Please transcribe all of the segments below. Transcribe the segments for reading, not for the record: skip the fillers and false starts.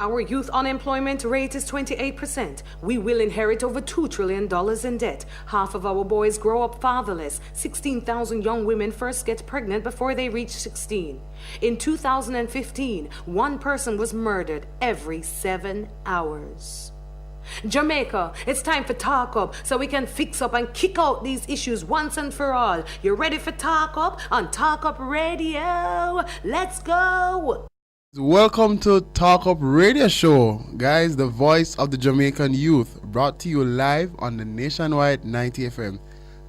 Our youth unemployment rate is 28%. We will inherit over $2 trillion in debt. Half of our boys grow up fatherless. 16,000 young women first get pregnant before they reach 16. In 2015, one person was murdered every 7 hours. Jamaica, it's time for Talk Up so we can fix up and kick out these issues once and for all. You ready for Talk Up on Talk Up Radio? Let's go! Welcome to Talk Up Radio Show, guys, the voice of the Jamaican youth, brought to you live on the nationwide 90 FM.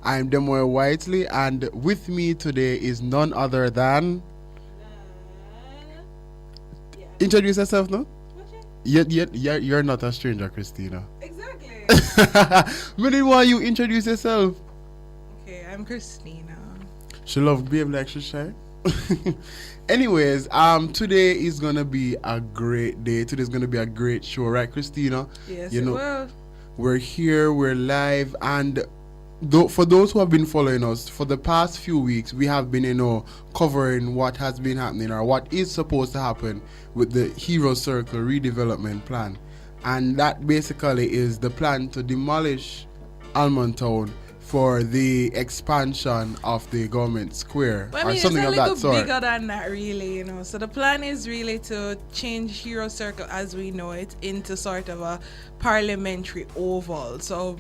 I'm Demoye Whiteley, and with me today is none other than... Introduce yourself, no? You're not a stranger, Kristeena. Exactly. Me didn't want you introduce yourself. Okay, I'm Kristeena. She loves babe like she shy. Anyways, today is gonna be a great day. Today's gonna be a great show, right, Kristeena? Yes, you know, it will. we're here, we're live, and for those who have been following us for the past few weeks, we have been, covering what has been happening or what is supposed to happen with the Hero Circle redevelopment plan, and that basically is the plan to demolish Almond Town for the expansion of the government square or something of that sort. It's a little bigger than that, really, So the plan is really to change Hero Circle as we know it into sort of a parliamentary oval. So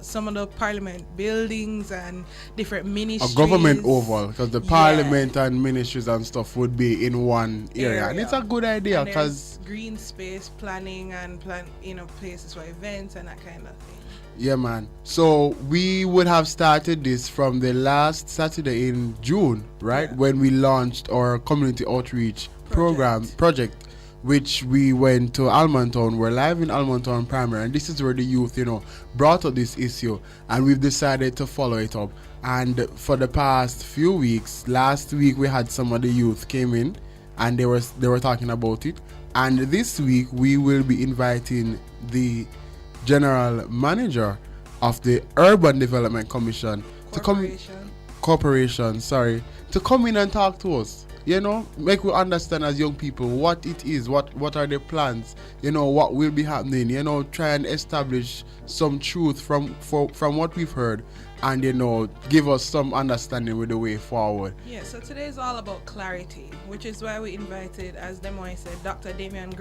some of the parliament buildings and different ministries. A government oval, because the parliament and ministries and stuff would be in one area. And it's a good idea because green space planning and places for events and that kind of thing. Yeah, man. So we would have started this from the last Saturday in June, right? Yeah. When we launched our community outreach project, which we went to Almond Town. We're live in Almond Town Primary, and this is where the youth, brought up this issue, and we've decided to follow it up. And for the past few weeks, last week we had some of the youth came in, and they were talking about it. And this week we will be inviting the General Manager of the Urban Development Commission to come in and talk to us. Make we understand as young people what it is, what are the plans, what will be happening, try and establish some truth from what we've heard, and give us some understanding with the way forward. Yeah, so today is all about clarity, which is why we invited, as Demoye said, Dr. Damian,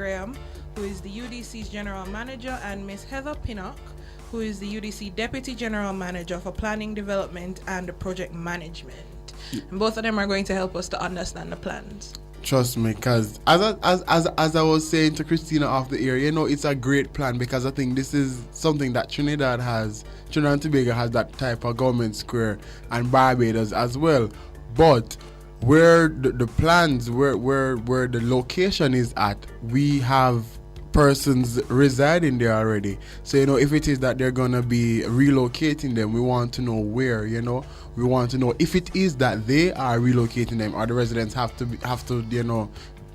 who is the UDC's General Manager, and Miss Heather Pinnock, who is the UDC Deputy General Manager for Planning, Development and Project Management. And both of them are going to help us to understand the plans. Trust me, because as I was saying to Kristeena off the air, it's a great plan, because I think this is something that Trinidad and Tobago has that type of government square, and Barbados as well. But where the plans, where the location is at, we have persons residing there already. So if it is that they're gonna be relocating them, we want to know where. We want to know if it is that they are relocating them, or the residents have to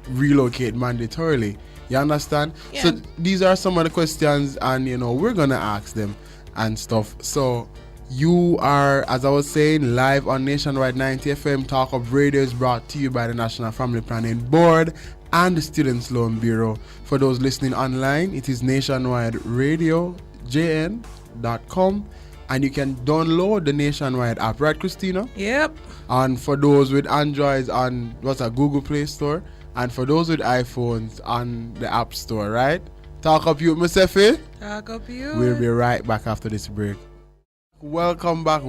relocate mandatorily. You understand? Yeah. So these are some of the questions, and we're gonna ask them and stuff. So you are, as I was saying, live on Nationwide 90 FM. Talk Up Radio is brought to you by the National Family Planning Board and the Students Loan Bureau. For those listening online, it is nationwideradiojn.com, and you can download the Nationwide app, right, Kristeena? Yep. And for those with Androids, on Google Play Store, and for those with iPhones, on the App Store, right? Talk Up You, myself. Talk Up You. We'll be right back after this break. Welcome back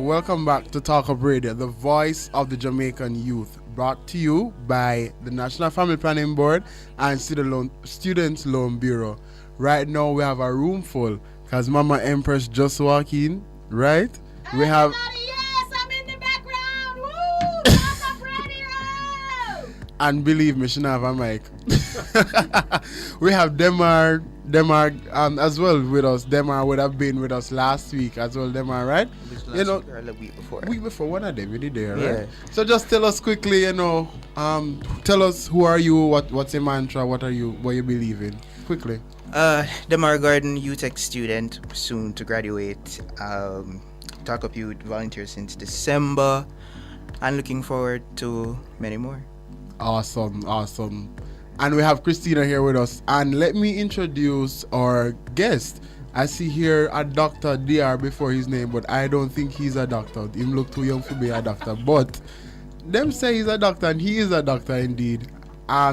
to Talk Up Radio, the voice of the Jamaican youth, brought to you by the National Family Planning Board and Students Loan Bureau. Right now we have a room full because Mama Empress just walked in, right? We have... Yes, I'm in the background. Woo! Talk Up Radio! And believe me, she don't have a mic. We have Demar as well with us. Demar would have been with us last week as well, Demar, right? Week or the week before. Week before, one of them, we did there, right? So just tell us quickly, tell us who are you, what's your mantra, what you believe in, quickly. Demar Garden, UTech student, soon to graduate. Talk Up Youth volunteer since December, and looking forward to many more. Awesome. And we have Kristeena here with us. And let me introduce our guest. I see here a Dr. DR before his name, but I don't think he's a doctor. Him look too young to be a doctor. But them say he's a doctor, and he is a doctor indeed.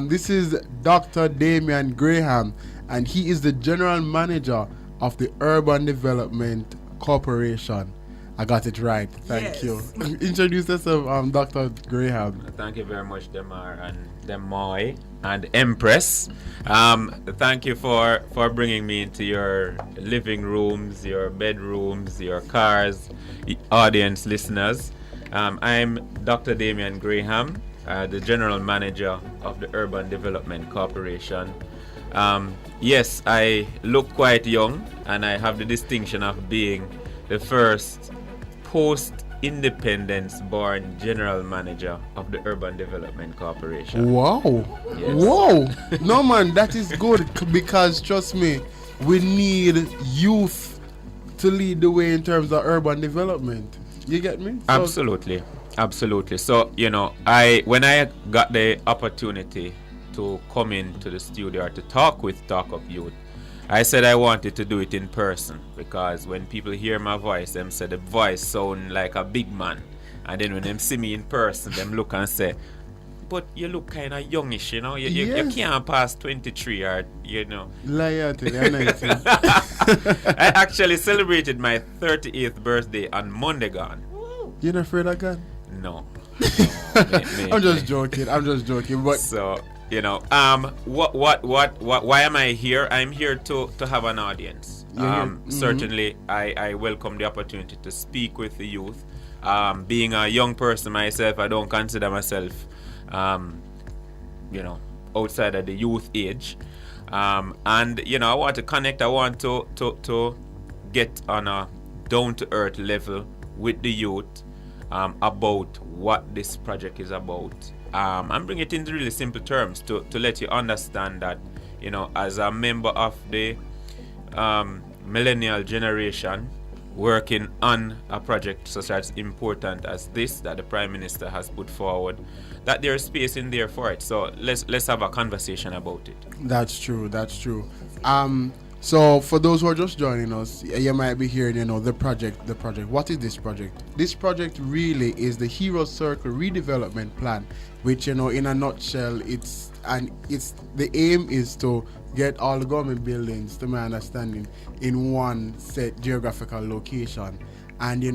This is Dr. Damian Graham, and he is the general manager of the Urban Development Corporation. I got it right. Thank you. Introduce yourself, Dr. Graham. Thank you very much, Demar and Demoye and Empress. Thank you for bringing me into your living rooms, your bedrooms, your cars, audience, listeners. I'm Dr. Damian Graham, the General Manager of the Urban Development Corporation. Yes, I look quite young, and I have the distinction of being the first post-independence born General Manager of the Urban Development Corporation. Wow. Yes. Wow. No, man, that is good because, trust me, we need youth to lead the way in terms of urban development. You get me? Absolutely. So, when I got the opportunity to come into the studio or to talk with Talk Up Youth, I said I wanted to do it in person because when people hear my voice, them say the voice sound like a big man. And then when them see me in person, them look and say, but you look kind of youngish, you can't pass 23 or, Liar to the 19. I actually celebrated my 38th birthday on Monday gone. You're not afraid of God? No. I'm just joking. But so, why am I here? I'm here to have an audience. Certainly, I welcome the opportunity to speak with the youth. Being a young person myself, I don't consider myself, outside of the youth age. I want to connect. I want to get on a down-to-earth level with the youth about what this project is about. And bring it into really simple terms to let you understand that, as a member of the millennial generation working on a project such as important as this that the Prime Minister has put forward, that there's space in there for it. So let's have a conversation about it. That's true. So for those who are just joining us, you might be hearing, the project. What is this project? This project really is the Hero Circle Redevelopment Plan, which, in a nutshell, the aim is to get all the government buildings, to my understanding, in one set geographical location. And,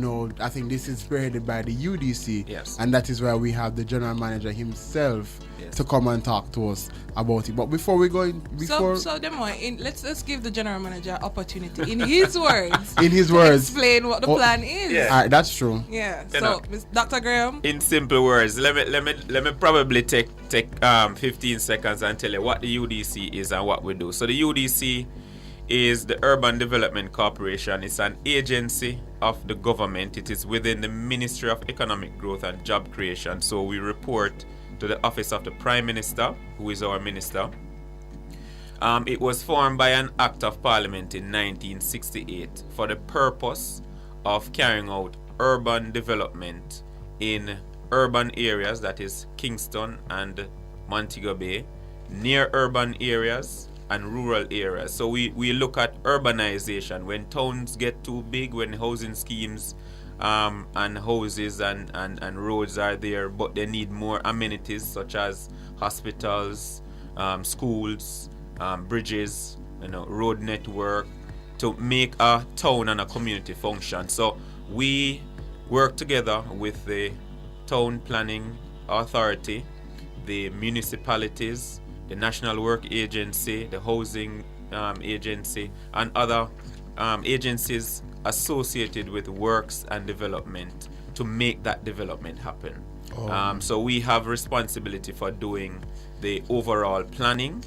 I think this is spearheaded by the UDC. Yes. And that is where we have the general manager himself to come and talk to us about it. But before we go in, So Demoye, let's give the general manager opportunity in his words. Explain what the plan is. Yeah. That's true. Yeah. So, Dr. Graham. In simple words, let me probably take 15 seconds and tell you what the UDC is and what we do. So the UDC is the Urban Development Corporation. It's an agency of the government. It is within the Ministry of Economic Growth and Job Creation. So we report to the Office of the Prime Minister, who is our minister. It was formed by an Act of Parliament in 1968 for the purpose of carrying out urban development in urban areas, that is Kingston and Montego Bay, near urban areas and rural areas. So we look at urbanization when towns get too big, when housing schemes and houses and roads are there, but they need more amenities such as hospitals, schools, bridges, road network, to make a town and a community function. So we work together with the Town Planning Authority, the municipalities, the National Work Agency, the Housing Agency, and other agencies associated with works and development to make that development happen. So we have responsibility for doing the overall planning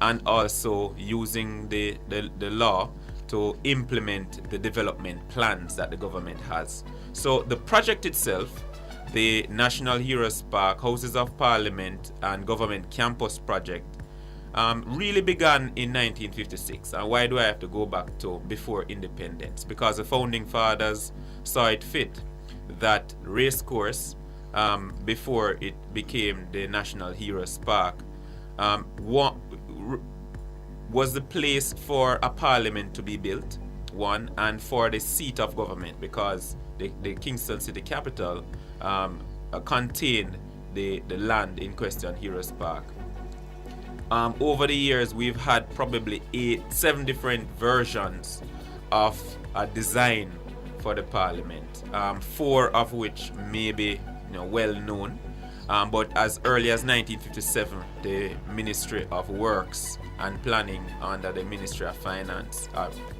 and also using the law to implement the development plans that the government has. So the project itself, the National Heroes Park, Houses of Parliament and Government Campus project, really began in 1956. And why do I have to go back to before independence? Because the founding fathers saw it fit that race course, before it became the National Heroes Park, was the place for a parliament to be built, one, and for the seat of government, because the Kingston city capital contained the land in question, Heroes Park. Over the years, we've had probably 7 different versions of a design for the parliament, 4 of which may be well known. But as early as 1957, the Ministry of Works and Planning under the Ministry of Finance,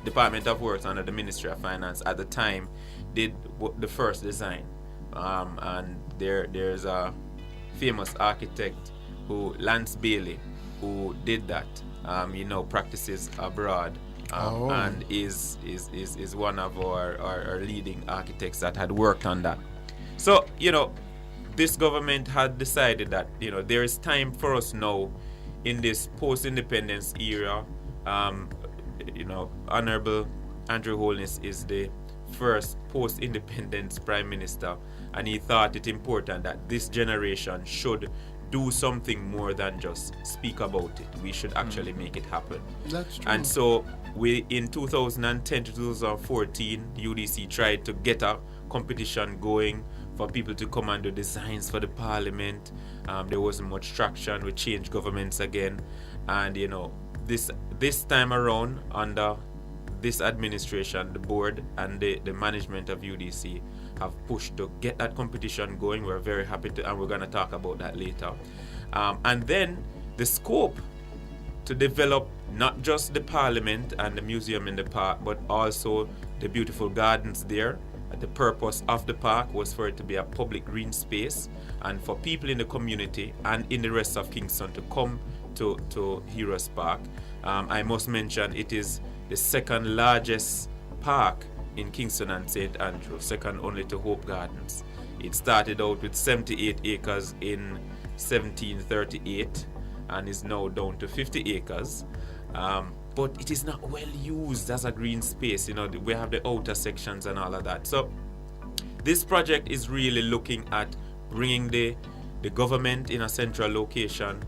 Department of Works under the Ministry of Finance at the time, did the first design. And there's a famous architect, Lance Bailey, who did that. Practices abroad, and is one of our leading architects that had worked on that. So this government had decided that there is time for us now in this post-independence era. Honorable Andrew Holness is the first post-independence prime minister, and he thought it important that this generation should do something more than just speak about it. We should actually make it happen. That's true. And so we, in 2010 to 2014, UDC tried to get a competition going for people to come and do designs for the parliament. There wasn't much traction. We changed governments again, and this time around, under this administration, the board and the management of UDC have pushed to get that competition going. We're very happy to, and we're going to talk about that later. And then the scope to develop not just the parliament and the museum in the park, but also the beautiful gardens there. The purpose of the park was for it to be a public green space, and for people in the community and in the rest of Kingston to come to Heroes Park. I must mention it is the second largest park in Kingston and St. Andrew, second only to Hope Gardens. It started out with 78 acres in 1738 and is now down to 50 acres. But it is not well used as a green space. We have the outer sections and all of that. So this project is really looking at bringing the government in a central location,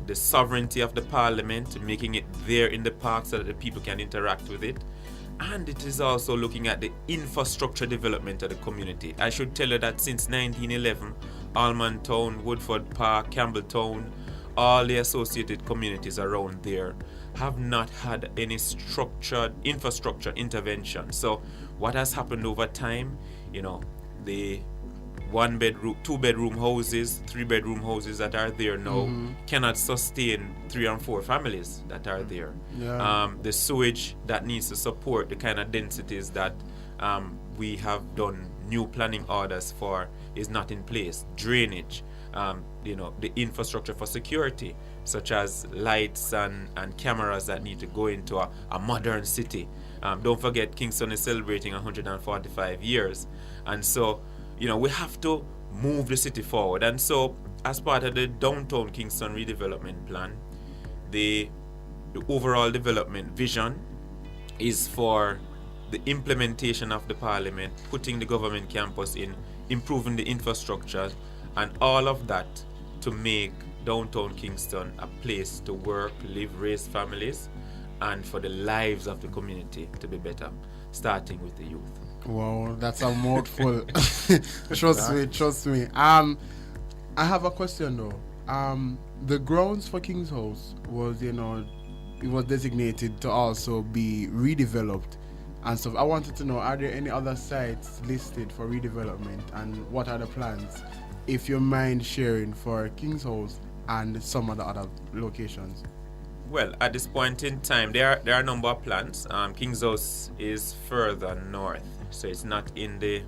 the sovereignty of the parliament, making it there in the park so that the people can interact with it. And it is also looking at the infrastructure development of the community. I should tell you that since 1911, Almond Town, Woodford Park, Campbelltown, all the associated communities around there have not had any structured infrastructure intervention. So what has happened over time, the 1-bedroom, 2-bedroom houses, 3-bedroom houses that are there now cannot sustain 3 and 4 families that are there. Yeah. The sewage that needs to support the kind of densities that we have done new planning orders for is not in place. Drainage, the infrastructure for security, such as lights and cameras that need to go into a modern city. Don't forget, Kingston is celebrating 145 years. And so, we have to move the city forward. And so, as part of the Downtown Kingston Redevelopment Plan, the overall development vision is for the implementation of the parliament, putting the government campus in, improving the infrastructure, and all of that to make downtown Kingston a place to work, live, raise families, and for the lives of the community to be better, starting with the youth. Wow, that's a mouthful. Trust me. I have a question though. The grounds for King's House was, it was designated to also be redeveloped and stuff. I wanted to know, are there any other sites listed for redevelopment, and what are the plans, if you mind sharing, for King's House and some of the other locations? Well, at this point in time, there are a number of plans. King's House is further north, so it's not in the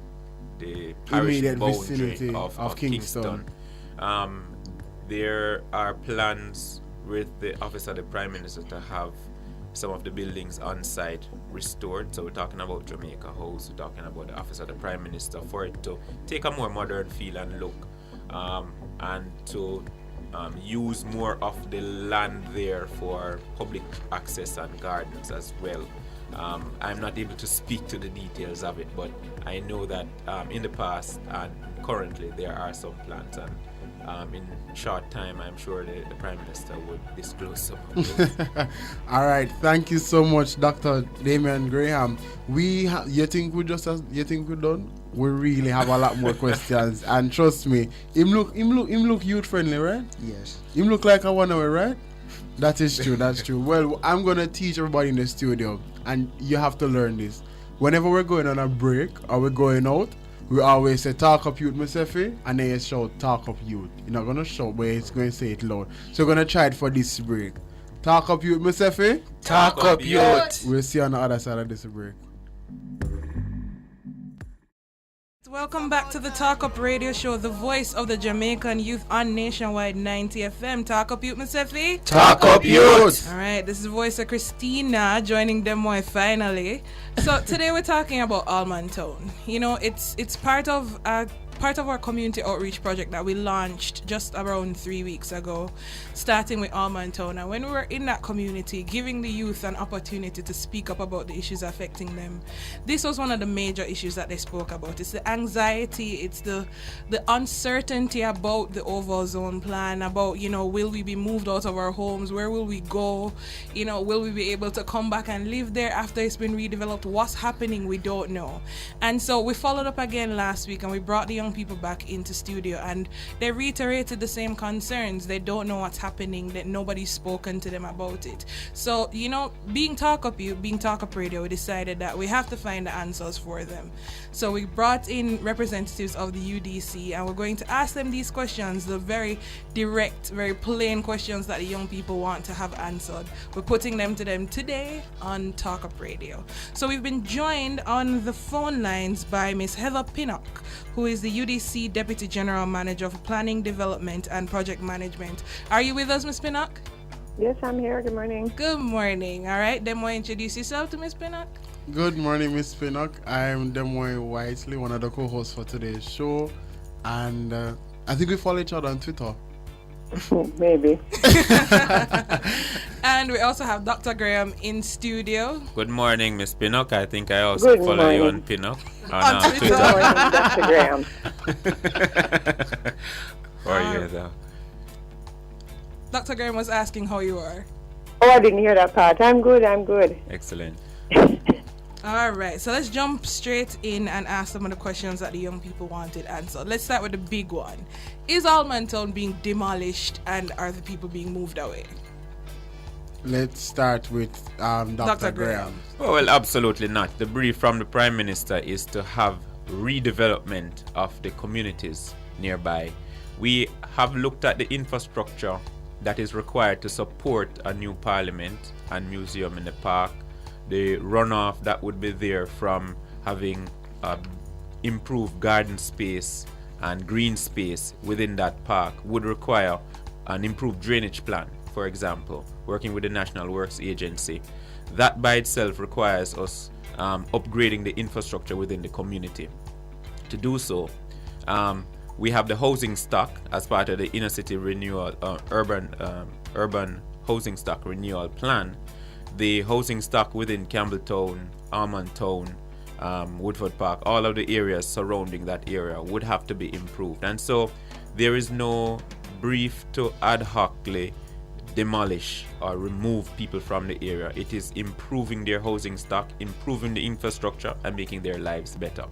parish immediate boundary vicinity of Kingston. There are plans with the Office of the Prime Minister to have some of the buildings on site restored. So we're talking about Jamaica House, we're talking about the Office of the Prime Minister, for it to take a more modern feel and look, and to use more of the land there for public access and gardens as well. I'm not able to speak to the details of it, but I know that in the past and currently there are some plans, and in short time, I'm sure the Prime Minister would disclose some of those. All right, thank you so much, Dr. Damian Graham. You think we're done? We really have a lot more questions, and trust me, him look youth friendly, right? Yes. Him look like a one away, right? That is true. That's true. Well, I'm gonna teach everybody in the studio, and you have to learn this. Whenever we're going on a break or we're going out, we always say talk up youth, myself, and then you shout talk up youth. You're not gonna shout, but it's going to say it loud. So we're gonna try it for this break. Talk up youth, myself. Talk up youth. We'll see you on the other side of this break. Welcome back to the Talk Up Radio Show, the voice of the Jamaican youth on Nationwide 90 FM. Talk up youth, Msefi. Talk up youth. All right, this is the voice of Kristeena joining Demoye finally. So today we're talking about Allman Town. You know, it's part of our community outreach project that we launched just around 3 weeks ago, starting with Allman Town. And when we were in that community, giving the youth an opportunity to speak up about the issues affecting them, this was one of the major issues that they spoke about. It's the anxiety, it's the uncertainty about the overall zone plan, about, you know, will we be moved out of our homes? Where will we go? You know, will we be able to come back and live there after it's been redeveloped? What's happening? We don't know. And so we followed up again last week, and we brought the young people back into studio, and they reiterated the same concerns. They don't know what's happening, that nobody's spoken to them about it. So, you know, being Talk Up Radio, we decided that we have to find the answers for them. So we brought in representatives of the UDC, and we're going to ask them these questions, the very direct, very plain questions that the young people want to have answered. We're putting them to them today on Talk Up Radio. So we've been joined on the phone lines by Miss Heather Pinnock, who is the UDC Deputy General Manager for Planning, Development and Project Management. Are you with us, Miss Pinnock? Yes, I'm here. Good morning. Good morning. All right, Demoye, introduce yourself to Miss Pinnock. Good morning, Miss Pinnock. I'm Demoye Whiteley, one of the co-hosts for today's show, and I think we follow each other on Twitter. Maybe. And we also have Dr. Graham in studio. Good morning, Miss Pinnock. I think I also follow you on Pinnock. On Twitter. Good morning, Dr. Graham. How are you, though? Dr. Graham was asking how you are. Oh, I didn't hear that part. I'm good. Excellent. All right, so let's jump straight in and ask some of the questions that the young people wanted answered. Let's start with the big one. Is Allman Town being demolished, and are the people being moved away? Let's start with Dr. Graham. Well, absolutely not. The brief from the Prime Minister is to have redevelopment of the communities nearby. We have looked at the infrastructure that is required to support a new parliament and museum in the park. The runoff that would be there from having improved garden space and green space within that park would require an improved drainage plan, for example, working with the National Works Agency. That by itself requires us upgrading the infrastructure within the community. To do so, we have the housing stock as part of the inner city renewal, urban housing stock renewal plan. The housing stock within Campbelltown, Allman Town, Woodford Park, all of the areas surrounding that area would have to be improved. And so there is no brief to ad hocly demolish or remove people from the area. It is improving their housing stock, improving the infrastructure, and making their lives better.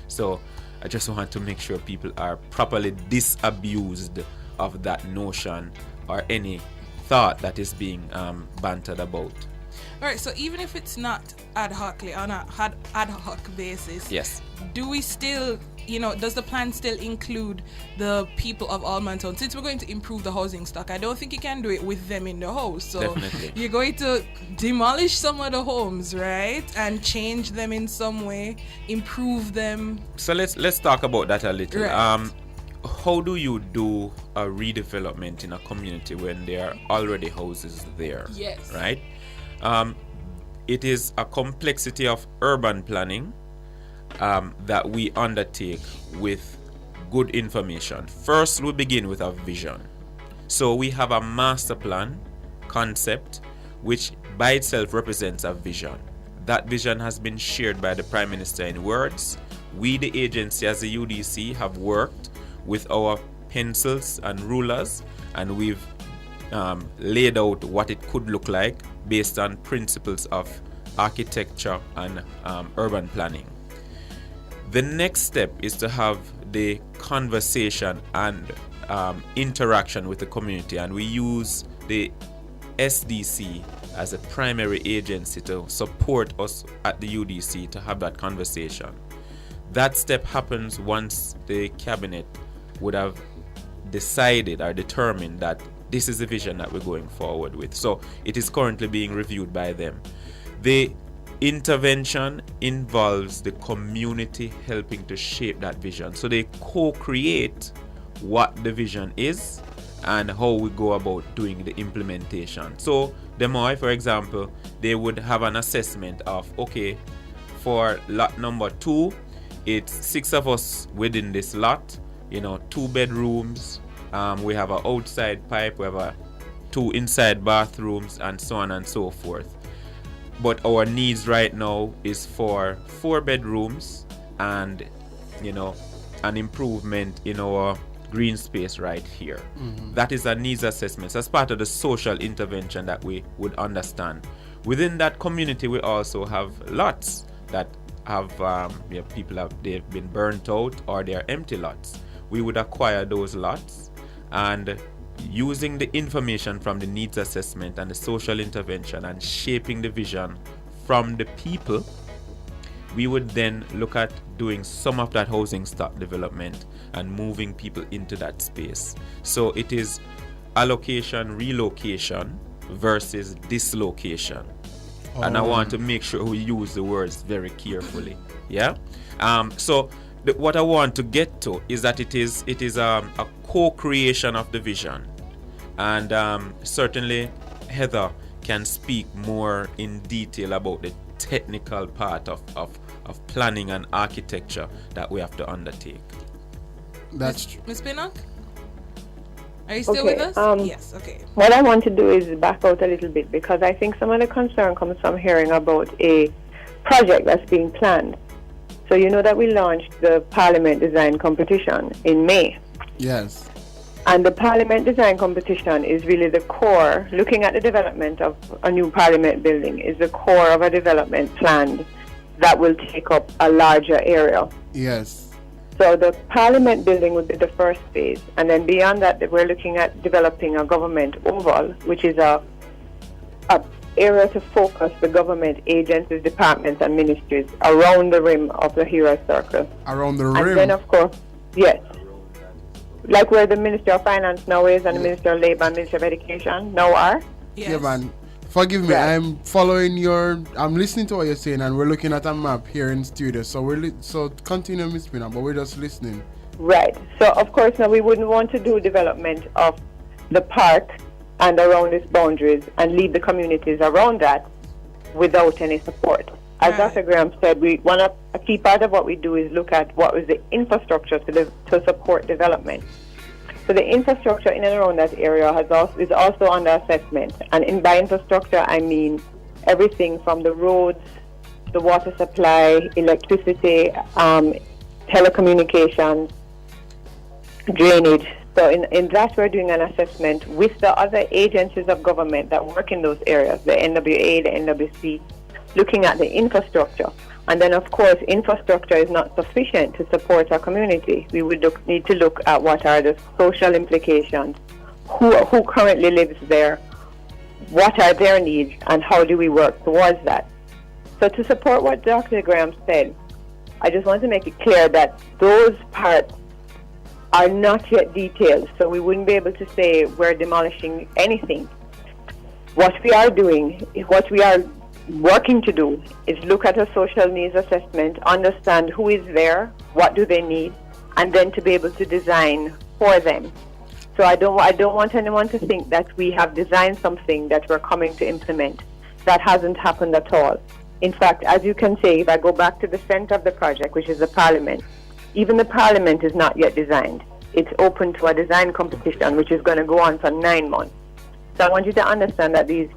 So I just want to make sure people are properly disabused of that notion or any thought that is being bantered about. All right, so even if it's not ad hocly, on a ad hoc basis, yes, do we still, does the plan still include the people of Allman Town? Since we're going to improve the housing stock, I don't think you can do it with them in the house. So definitely, you're going to demolish some of the homes, right, and change them in some way, improve them. So let's talk about that a little. Right. How do you do a redevelopment in a community when there are already houses there? Yes. Right? It is a complexity of urban planning that we undertake with good information. First, we begin with a vision. So we have a master plan concept, which by itself represents a vision. That vision has been shared by the Prime Minister in words. We, the agency, as the UDC, have worked with our pencils and rulers, and we've laid out what it could look like based on principles of architecture and urban planning. The next step is to have the conversation and interaction with the community, and we use the SDC as a primary agency to support us at the UDC to have that conversation. That step happens once the cabinet would have decided or determined that this is the vision that we're going forward with. So it is currently being reviewed by them. The intervention involves the community helping to shape that vision. So they co-create what the vision is and how we go about doing the implementation. So Demoye, for example, they would have an assessment of, okay, for lot number 2, it's 6 of us within this lot, 2 bedrooms, we have an outside pipe, we have 2 inside bathrooms, and so on and so forth. But our needs right now is for 4 bedrooms and an improvement in our green space right here. That is a needs assessment. As part of the social intervention that we would understand. Within that community, we also have lots that have they've been burnt out or they are empty lots. We would acquire those lots, and using the information from the needs assessment and the social intervention and shaping the vision from the people, we would then look at doing some of that housing stock development and moving people into that space. So it is allocation, relocation versus dislocation. And I want to make sure we use the words very carefully. Yeah. What I want to get to is that it is a co-creation of the vision, and certainly Heather can speak more in detail about the technical part of planning and architecture that we have to undertake. That's true. Ms. Pinnock? Are you still Okay, with us? Yes, okay. What I want to do is back out a little bit, because I think some of the concern comes from hearing about a project that's being planned. So you know that we launched the Parliament Design Competition in May. Yes. And the Parliament Design Competition is really the core. Looking at the development of a new Parliament building is the core of a development plan that will take up a larger area. Yes. So the Parliament building would be the first phase. And then beyond that, we're looking at developing a government oval, which is a area to focus the government agencies, departments, and ministries around the rim of the Hero Circle. Around the And rim. then, of course, yes. Like where the Minister of Finance now is, and the Minister of Labour and Minister of Education now are. Yes. Yeah, man. Forgive me. Right. I'm listening to what you're saying, and we're looking at a map here in studio. So so continue, Miss Pina, but we're just listening. Right. So, of course, now we wouldn't want to do development of the park and around its boundaries and leave the communities around that without any support. As Right. Dr. Graham said, a key part of what we do is look at what is the infrastructure to support development. So the infrastructure in and around that area is also under assessment. And by infrastructure, I mean everything from the roads, the water supply, electricity, telecommunications, drainage. So in that, we're doing an assessment with the other agencies of government that work in those areas, the NWA, the NWC, looking at the infrastructure. And then, of course, infrastructure is not sufficient to support our community. We would need to look at what are the social implications, who currently lives there, what are their needs, and how do we work towards that. So to support what Dr. Graham said, I just want to make it clear that those parts are not yet detailed, so we wouldn't be able to say we're demolishing anything. What we are doing, what we are working to do, is look at a social needs assessment, understand who is there, what do they need, and then to be able to design for them. So I don't want anyone to think that we have designed something that we're coming to implement. That hasn't happened at all. In fact, as you can see, if I go back to the center of the project, which is the Parliament, even the Parliament is not yet designed. It's open to a design competition, which is going to go on for 9 months. So I want you to understand that these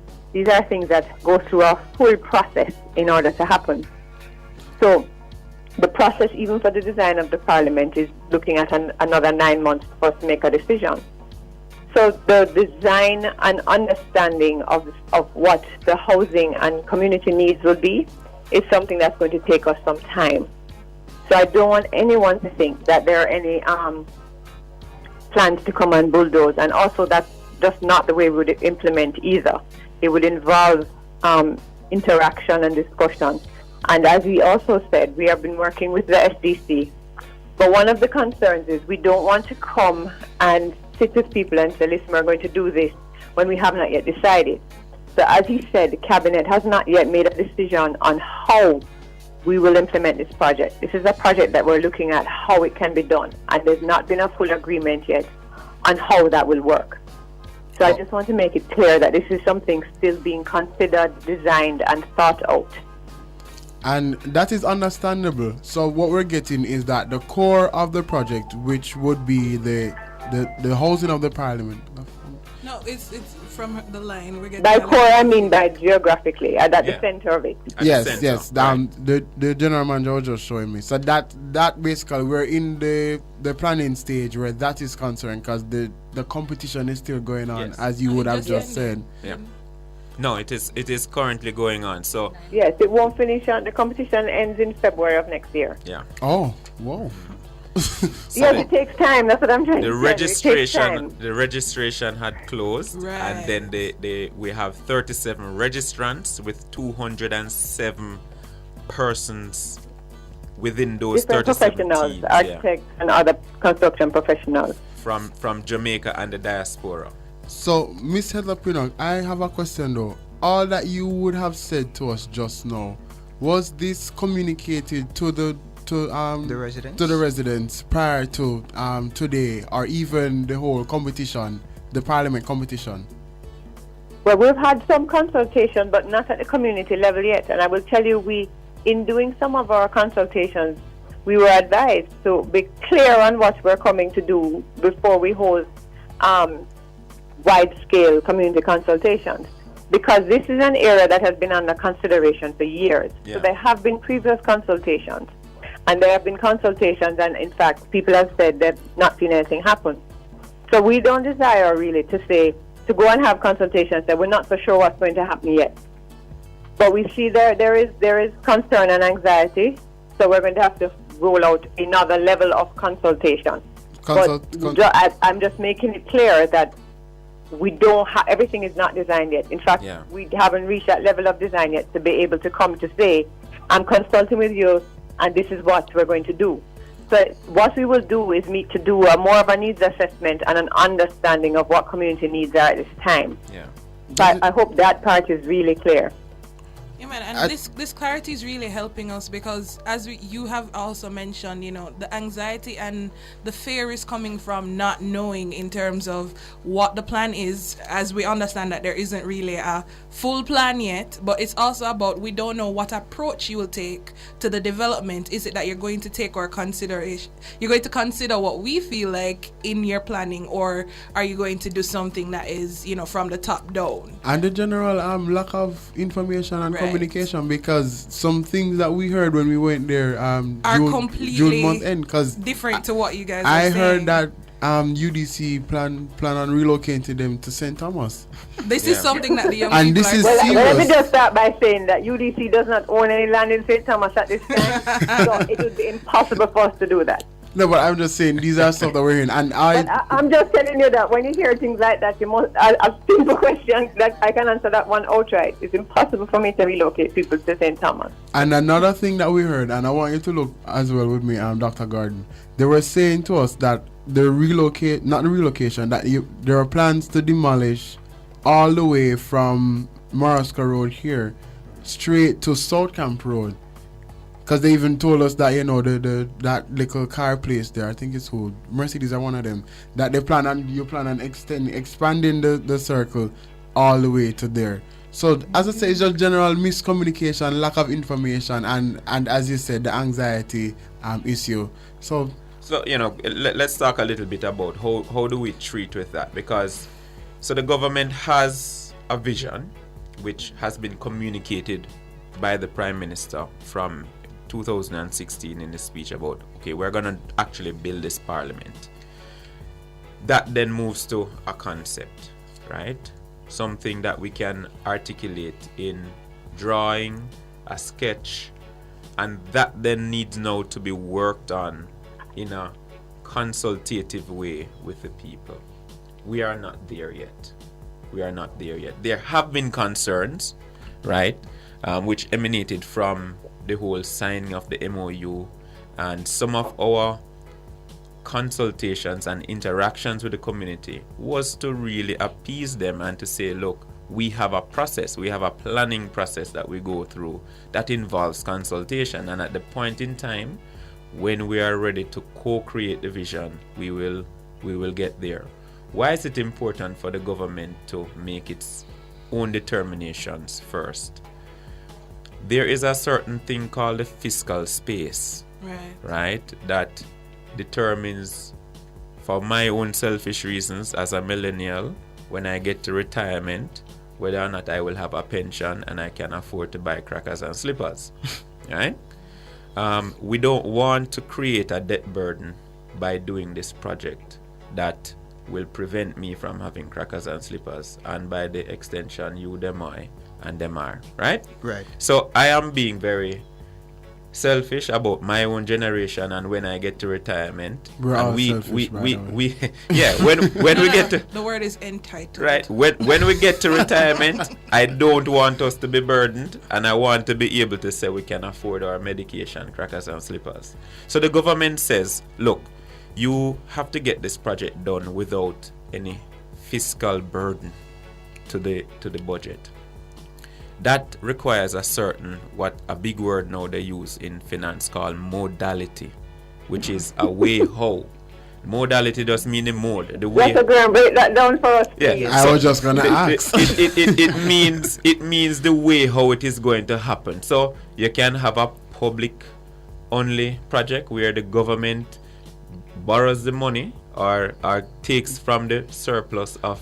are things that go through a full process in order to happen. So the process, even for the design of the parliament, is looking at another 9 months for us to make a decision. So the design and understanding of what the housing and community needs will be is something that's going to take us some time. So I don't want anyone to think that there are any plans to come and bulldoze. And also that's just not the way we would implement either. It would involve interaction and discussion. And as we also said, we have been working with the SDC. But one of the concerns is we don't want to come and sit with people and say, listen, we're going to do this when we have not yet decided. So as he said, the cabinet has not yet made a decision on how we will implement this project. This is a project that we're looking at how it can be done. And there's not been a full agreement yet on how that will work. So I just want to make it clear that this is something still being considered, designed, and thought out. And that is understandable. So what we're getting is that the core of the project, which would be the housing of the parliament. No, it's from the line. We're getting by core, I mean by geographically, at the center of it. Yes. Right. The general manager was just showing me. So that basically we're in the planning stage where that is concerned, because the competition is still going on, Yes. as you would have just said. Yeah. No, it is currently going on. So Yes, it won't finish on. The competition ends in February of next year. yeah. Oh, whoa. Yes, it takes time. That's what I'm trying The to say. It takes time. registration had closed, Right. and then we have 37 registrants with 207 persons within those Different 37 professionals, teams, architects and other construction professionals. from Jamaica and the diaspora. So, Miss Heather Pinnock, I have a question though. All that you would have said to us just now, was this communicated to the residents? To the residents prior to today, or even the whole competition, the parliament competition? Well, we've had some consultation, but not at the community level yet. And I will tell you, in doing some of our consultations, we were advised to be clear on what we're coming to do before we hold wide-scale community consultations, because this is an area that has been under consideration for years. Yeah. So there have been previous consultations, and there have been consultations, and in fact, people have said they've not seen anything happen. So we don't desire really to go and have consultations that we're not so sure what's going to happen yet. But we see there is concern and anxiety, so we're going to have to roll out another level of consultation. I'm just making it clear that we don't have, everything is not designed yet. In fact, we haven't reached that level of design yet to be able to come to say, I'm consulting with you and this is what we're going to do. So what we will do is meet to do more of a needs assessment and an understanding of what community needs are at this time. Yeah. But I hope that part is really clear. Yeah, man, and this clarity is really helping us, because as you have also mentioned, the anxiety and the fear is coming from not knowing in terms of what the plan is, as we understand that there isn't really a full plan yet, but it's also about we don't know what approach you will take to the development. Is it that you're going to take our consideration? You're going to consider what we feel like in your planning, or are you going to do something that is, from the top down? And the general lack of information and communication, because some things that we heard when we went there are completely June month end, because different to what you guys I are saying. heard that UDC plan on relocating them to St. Thomas. This is something that the young And people this are is saying. Well, let me just start by saying that UDC does not own any land in St. Thomas at this time, so it would be impossible for us to do that. No, but I'm just saying these are stuff that we're hearing, and I'm just telling you that when you hear things like that, you must. A simple question that I can answer that one outright. It's impossible for me to relocate people to St. Thomas. And another thing that we heard, and I want you to look as well with me, Dr. Gordon. They were saying to us that there are plans to demolish all the way from Morrisca Road here, straight to South Camp Road. Because they even told us that, that little car place there, I think it's called Mercedes are one of them, that you plan on expanding the circle all the way to there. So as I say, it's just general miscommunication, lack of information, and as you said, the anxiety issue. So let's talk a little bit about how do we treat with that, because so the government has a vision which has been communicated by the Prime Minister from 2016 in the speech about, okay, we're going to actually build this parliament. That then moves to a concept, right? Something that we can articulate in drawing, a sketch, and that then needs now to be worked on in a consultative way with the people. We are not there yet. There have been concerns, right, which emanated from the whole signing of the MOU, and some of our consultations and interactions with the community was to really appease them and to say, look, we have a process, we have a planning process that we go through that involves consultation, and at the point in time when we are ready to co-create the vision, we will get there. Why is it important for the government to make its own determinations first? There is a certain thing called the fiscal space, right, that determines, for my own selfish reasons as a millennial, when I get to retirement, whether or not I will have a pension and I can afford to buy crackers and slippers, right? We don't want to create a debt burden by doing this project that will prevent me from having crackers and slippers, and by the extension, you, Demoye, and Demar, right? Right. So I am being very selfish about my own generation, and when I get to retirement, We're and all we selfish, by the way. yeah, when we get to The word is entitled. right, when we get to retirement, I don't want us to be burdened, and I want to be able to say we can afford our medication, crackers and slippers. So the government says, look, you have to get this project done without any fiscal burden to the budget. That requires a certain, what a big word now they use in finance called modality, which is a way how. Modality does mean the mode, the way. Dr. Graham, break that down for us, Yeah, please. I was just gonna ask. It means the way how it is going to happen. So you can have a public only project where the government borrows the money or takes from the surplus of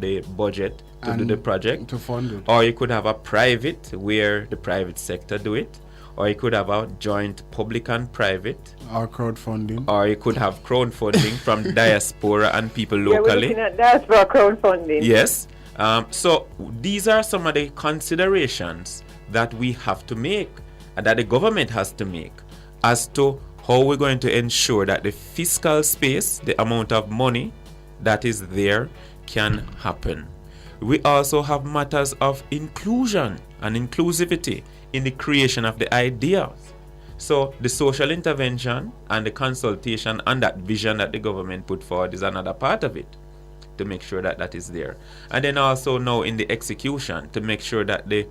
the budget to do And the project, to fund it. or you could have a private where the private sector do it, or you could have a joint public and private, Our crowdfunding. or you could have crowdfunding from diaspora and people Yeah, we're locally. looking at that for crowdfunding. Yes. So these are some of the considerations that we have to make and that the government has to make as to how we're going to ensure that the fiscal space, the amount of money that is there, can happen. We also have matters of inclusion and inclusivity in the creation of the ideas. So the social intervention and the consultation and that vision that the government put forward is another part of it, to make sure that that is there. And then also now in the execution, to make sure that the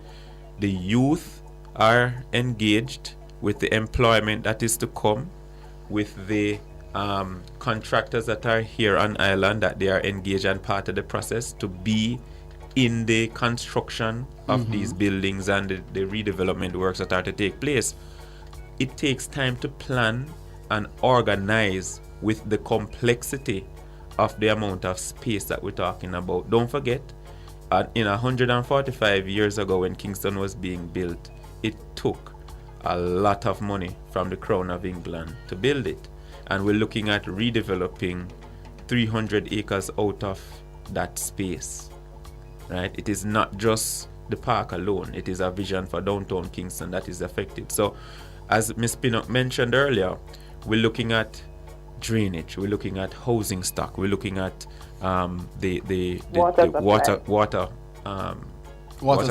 youth are engaged with the employment that is to come, with the contractors that are here on island, that they are engaged and part of the process to be in the construction of these buildings and the redevelopment works that are to take place. It takes time to plan and organize with the complexity of the amount of space that we're talking about. Don't forget, in 145 years ago when Kingston was being built, it took a lot of money from the Crown of England to build it. And we're looking at redeveloping 300 acres out of that space. Right? It is not just the park alone. It is a vision for downtown Kingston that is affected. So, as Ms. Pinnock mentioned earlier, we're looking at drainage. We're looking at housing stock. We're looking at the Water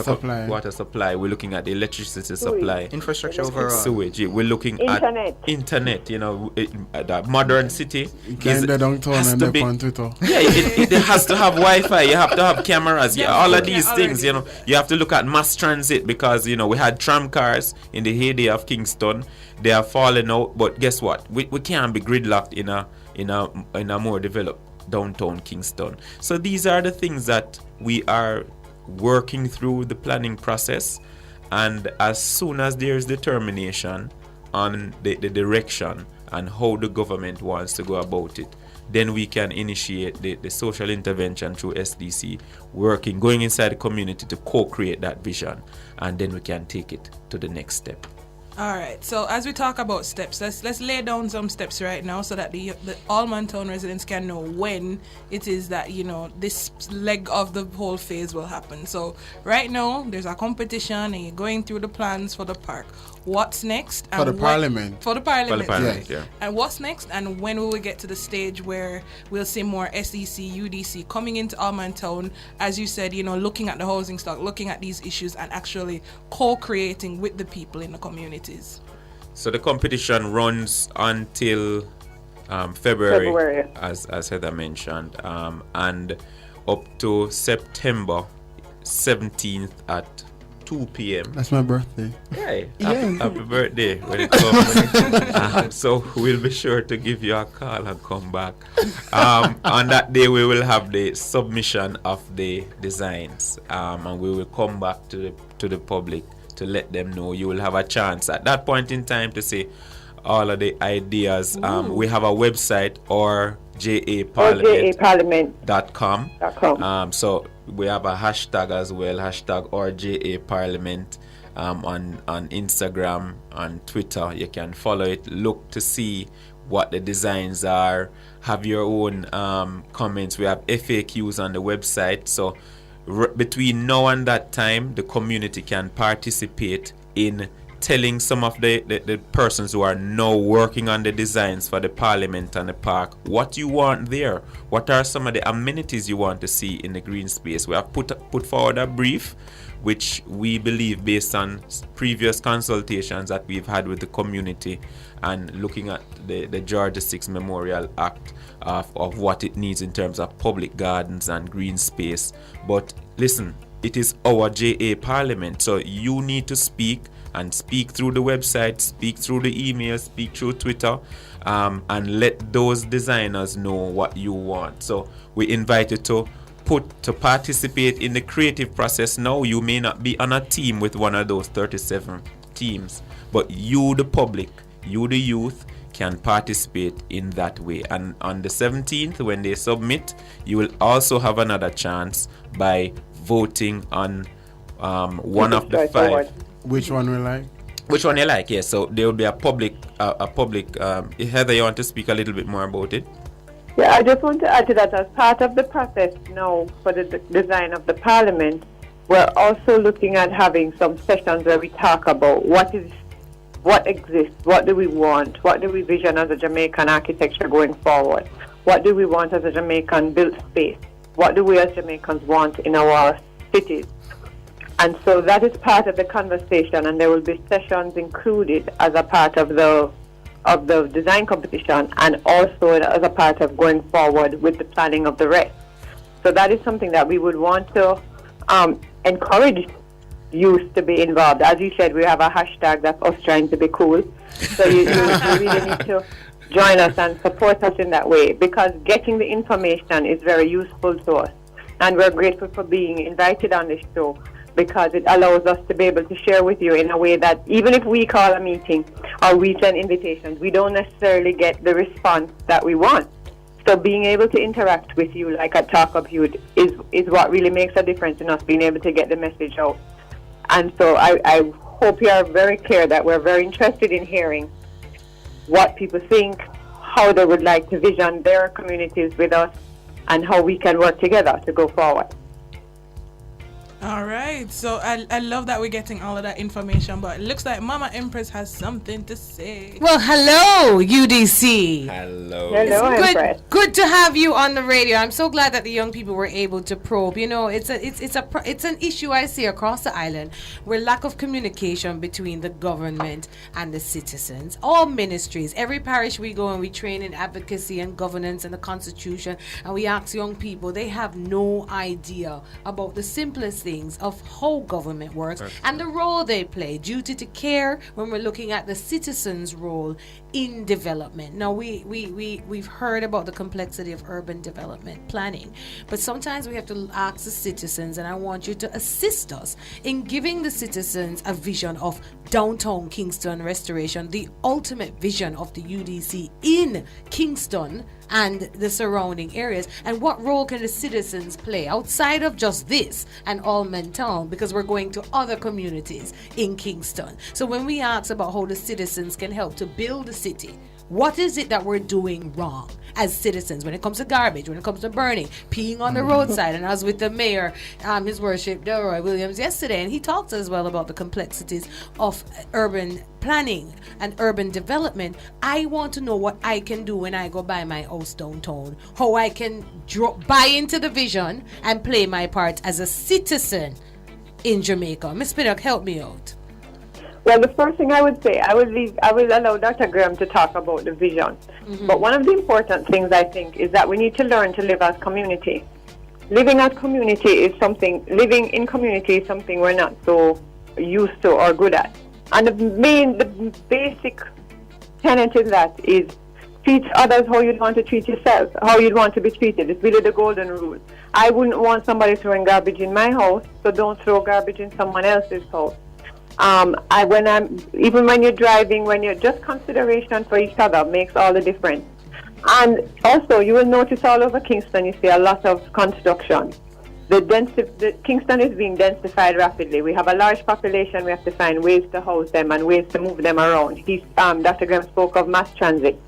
supply. Water supply. We're looking at the electricity supply. Infrastructure overall. Sewage. We're looking Internet. at internet. You know, the modern city Can they downtown has and to they be- on Twitter? yeah, it has to have Wi-Fi. You have to have cameras. Yeah, all of these things. You know, you have to look at mass transit because we had tram cars in the heyday of Kingston. They are falling out. But guess what? We can't be gridlocked in a more developed downtown Kingston. So these are the things that we are working through the planning process, and as soon as there is determination on the direction and how the government wants to go about it, then we can initiate the social intervention through SDC, going inside the community to co-create that vision, and then we can take it to the next step. All right. So as we talk about steps, let's lay down some steps right now so that the Allman Town residents can know when it is that this leg of the whole phase will happen. So right now there's a competition and you're going through the plans for the park. What's next? For the parliament. For the parliament. Parliament, yeah. And what's next? And when will we get to the stage where we'll see more SEC, UDC coming into Allman Town, as you said, looking at the housing stock, looking at these issues, and actually co-creating with the people in the communities? So the competition runs until February, as Heather mentioned, and up to September 17th at 2 p.m. That's my birthday. Hey, happy birthday when it comes. So we'll be sure to give you a call and come back. On that day, we will have the submission of the designs, and we will come back to the public to let them know. You will have a chance at that point in time to see all of the ideas. We have a website or japarliament.com. So we have a hashtag as well, hashtag or JAParliament on Instagram and Twitter. You can follow it, look to see what the designs are, have your own comments. We have FAQs on the website. So between now and that time, the community can participate in telling some of the persons who are now working on the designs for the parliament and the park what you want there. What are some of the amenities you want to see in the green space? We have put forward a brief, which we believe, based on previous consultations that we've had with the community and looking at the Georgia 6 Memorial Act of what it needs in terms of public gardens and green space. But listen, it is our JA Parliament, so you need to speak through the website, speak through the email, speak through Twitter, and let those designers know what you want. So we invite you to participate in the creative process now. You may not be on a team with one of those 37 teams, but you, the public, you, the youth, can participate in that way. And on the 17th, when they submit, you will also have another chance by voting on one of the 5. Which one we like? Which one you like? Yes. So there will be a public. Heather, you want to speak a little bit more about it? Yeah, I just want to add to that. As part of the process now for the design of the parliament, we're also looking at having some sessions where we talk about what exists, what do we want, what do we vision as a Jamaican architecture going forward, what do we want as a Jamaican built space, what do we as Jamaicans want in our cities. And so that is part of the conversation, and there will be sessions included as a part of the design competition, and also as a part of going forward with the planning of the rest. So that is something that we would want to encourage youth to be involved. As you said, we have a hashtag that's us trying to be cool. So you really need to join us and support us in that way, because getting the information is very useful to us. And we're grateful for being invited on this show, because it allows us to be able to share with you in a way that even if we call a meeting or we send invitations, we don't necessarily get the response that we want. So being able to interact with you like at Talk Up Youth is what really makes a difference in us being able to get the message out. And so I hope you are very clear that we're very interested in hearing what people think, how they would like to vision their communities with us, and how we can work together to go forward. All right, so I love that we're getting all of that information, but it looks like Mama Empress has something to say. Well, hello, UDC. Hello, Empress. Good to have you on the radio. I'm so glad that the young people were able to probe. It's an issue I see across the island, where lack of communication between the government and the citizens. All ministries, every parish we go and we train in advocacy and governance and the Constitution, and we ask young people, they have no idea about the simplest things of how government works and the role they play. Duty to care, when we're looking at the citizens' role in development. Now, we've heard about the complexity of urban development planning, but sometimes we have to ask the citizens, and I want you to assist us in giving the citizens a vision of downtown Kingston restoration, the ultimate vision of the UDC in Kingston and the surrounding areas, and what role can the citizens play outside of just this and Almond Town, because we're going to other communities in Kingston. So when we ask about how the citizens can help to build the city, what is it that we're doing wrong as citizens when it comes to garbage, when it comes to burning, peeing on the roadside? And I was with the mayor, His Worship Demoye Williams, yesterday, and he talked as well about the complexities of urban planning and urban development. I want to know what I can do when I go buy my house downtown, how I can buy into the vision and play my part as a citizen in Jamaica. Ms. Pinnock, help me out. Well, the first thing I would say, I will allow Dr. Graham to talk about the vision. But one of the important things, I think, is that we need to learn to live as community. Living in community is something we're not so used to or good at. And the basic tenet in that is treat others how you'd want to treat yourself, how you'd want to be treated. It's really the golden rule. I wouldn't want somebody throwing garbage in my house, so don't throw garbage in someone else's house. Even when you're driving, when you're just consideration for each other makes all the difference. And also, you will notice all over Kingston, you see a lot of construction. Kingston is being densified rapidly. We have a large population. We have to find ways to house them and ways to move them around. Dr. Graham spoke of mass transit.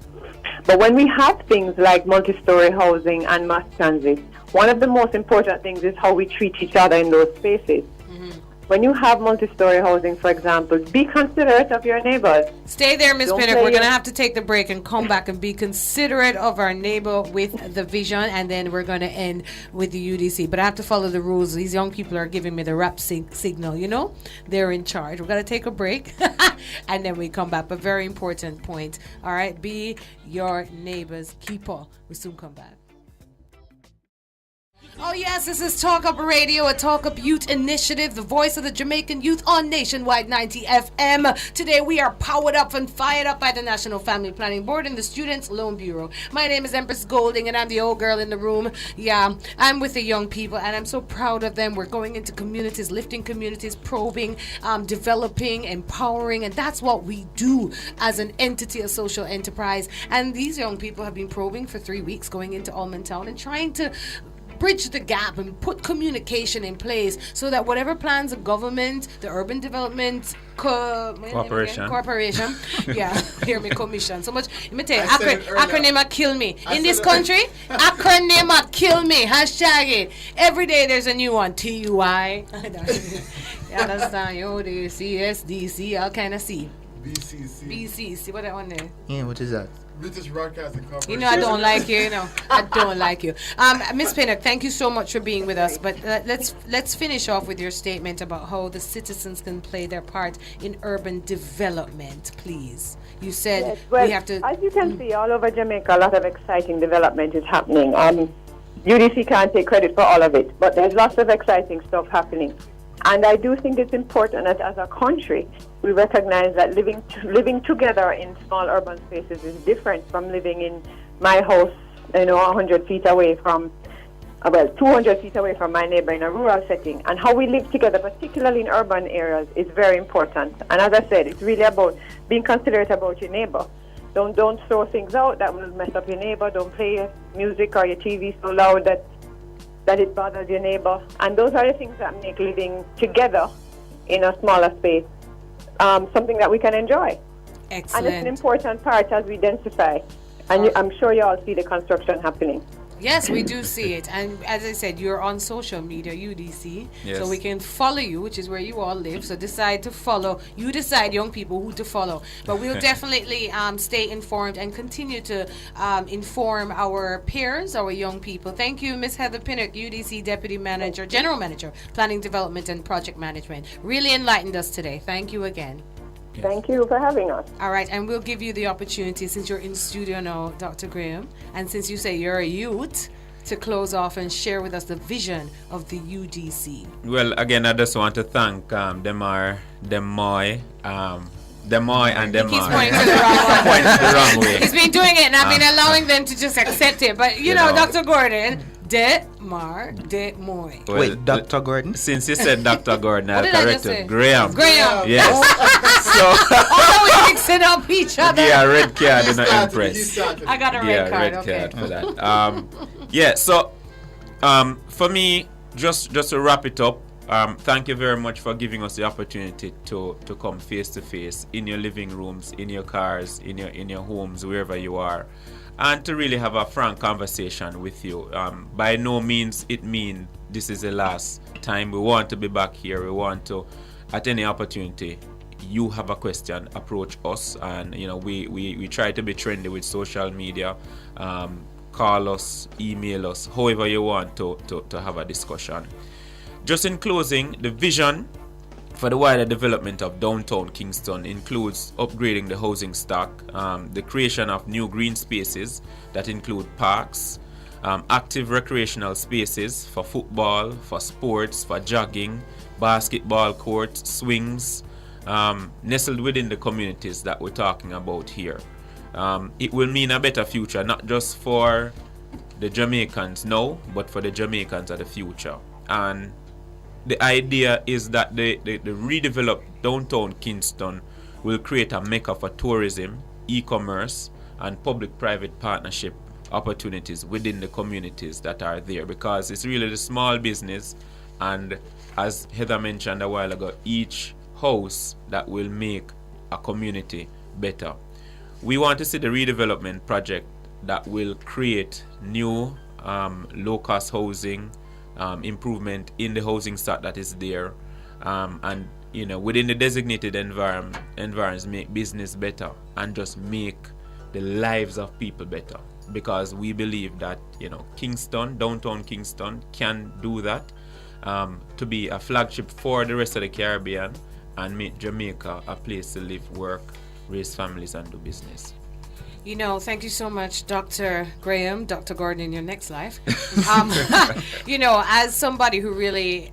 But when we have things like multi-story housing and mass transit, one of the most important things is how we treat each other in those spaces. When you have multi-story housing, for example, be considerate of your neighbors. Stay there, Ms. Pinnock. We're going to have to take the break and come back and be considerate of our neighbor with the vision, and then we're going to end with the UDC. But I have to follow the rules. These young people are giving me the rap signal, you know? They're in charge. We're going to take a break, and then we come back. But very important point. All right? Be your neighbor's keeper. We'll soon come back. Oh yes, this is Talk Up Radio, a Talk Up Youth initiative, the voice of the Jamaican youth on Nationwide 90 FM. Today we are powered up and fired up by the National Family Planning Board and the Students' Loan Bureau. My name is Empress Golding and I'm the old girl in the room. Yeah, I'm with the young people and I'm so proud of them. We're going into communities, lifting communities, probing, developing, empowering, and that's what we do as an entity, a social enterprise. And these young people have been probing for 3 weeks, going into Almond Town and trying to bridge the gap and put communication in place so that whatever plans the government, the urban development corporation, yeah, hear me, commission. So much, let me tell you, acronym kill me. In this country, acronym kill me. Hashtag it. Every day there's a new one. TUI. You understand? UDC, SDC, all kind of C. BCC. What that one there? Yeah, what is that? British Broadcasting Corporation. You know, I don't like you. I don't like you. Ms. Pinnock, thank you so much for being with us. But let's finish off with your statement about how the citizens can play their part in urban development, please. You said yes, well, we have to. As you can see, all over Jamaica, a lot of exciting development is happening. UDC can't take credit for all of it, but there's lots of exciting stuff happening. And I do think it's important that as a country, we recognize that living together in small urban spaces is different from living in my house, 100 feet away from, 200 feet away from my neighbor in a rural setting. And how we live together, particularly in urban areas, is very important. And as I said, it's really about being considerate about your neighbor. Don't throw things out that will mess up your neighbor. Don't play your music or your TV so loud that it bothers your neighbor. And those are the things that make living together in a smaller space something that we can enjoy. Excellent. And it's an important part as we densify. And I'm sure you all see the construction happening. Yes, we do see it. And as I said, you're on social media, UDC. Yes. So we can follow you, which is where you all live. So decide to follow. You decide, young people, who to follow. But we'll definitely stay informed and continue to inform our peers, our young people. Thank you, Ms. Heather Pinnock, UDC Deputy Manager, General Manager, Planning, Development, and Project Management. Really enlightened us today. Thank you again. Thank you for having us. All right, and we'll give you the opportunity, since you're in studio now, Dr. Graham, and since you say you're a youth, to close off and share with us the vision of the UDC. Well, again, I just want to thank Demar, Demoye, Demoye and Demar. He's pointing to the wrong one. Pointing the wrong way. He's been doing it, and I've been allowing them to just accept it. But you know, Dr. Gordon, Demar, Demoye. Well, Wait, Dr. Gordon? Since you said Dr. Gordon, I'll What did I correct just you. say? Graham. Graham. Yes. Oh, we mixing up each other. Yeah, red card in the Empress. I got a red card. Okay. For that. Yeah. So, for me, just to wrap it up, thank you very much for giving us the opportunity to come face to face in your living rooms, in your cars, in your homes, wherever you are, and to really have a frank conversation with you. By no means it means this is the last time. We want to be back here. We want to, at any opportunity, you have a question, approach us, and we try to be trendy with social media. Call us, email us, however you want to have a discussion. Just in closing, the vision for the wider development of downtown Kingston includes upgrading the housing stock, the creation of new green spaces that include parks, active recreational spaces for football, for sports, for jogging, basketball courts, swings, nestled within the communities that we're talking about here. It will mean a better future, not just for the Jamaicans now, but for the Jamaicans of the future. And the idea is that the redeveloped downtown Kingston will create a mecca for tourism, e-commerce, and public-private partnership opportunities within the communities that are there, because it's really the small business, and as Heather mentioned a while ago, each house that will make a community better. We want to see the redevelopment project that will create new low-cost housing, improvement in the housing stock that is there, and within the designated environments, make business better and just make the lives of people better, because we believe that Kingston, downtown Kingston, can do that, to be a flagship for the rest of the Caribbean and make Jamaica a place to live, work, raise families, and do business. Thank you so much, Dr. Graham, Dr. Gordon, in your next life. As somebody who really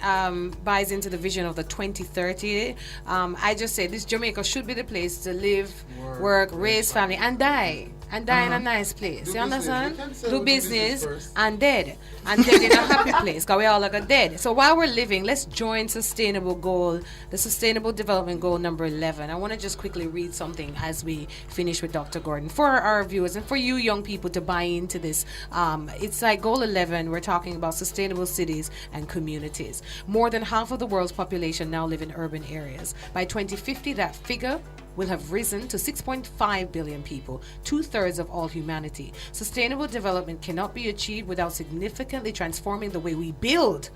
buys into the vision of the 2030, I just say this Jamaica should be the place to live, work, raise family, and die. And die in a nice place. You understand? Do business and dead. And dead in a happy place, because we all are dead. So while we're living, let's join the Sustainable Development Goal number 11. I want to just quickly read something as we finish with Dr. Gordon for our viewers and for you young people to buy into this. It's like Goal 11. We're talking about sustainable cities and communities. More than half of the world's population now live in urban areas. By 2050, that figure will have risen to 6.5 billion people, 2/3 of all humanity. Sustainable development cannot be achieved without significantly transforming the way we build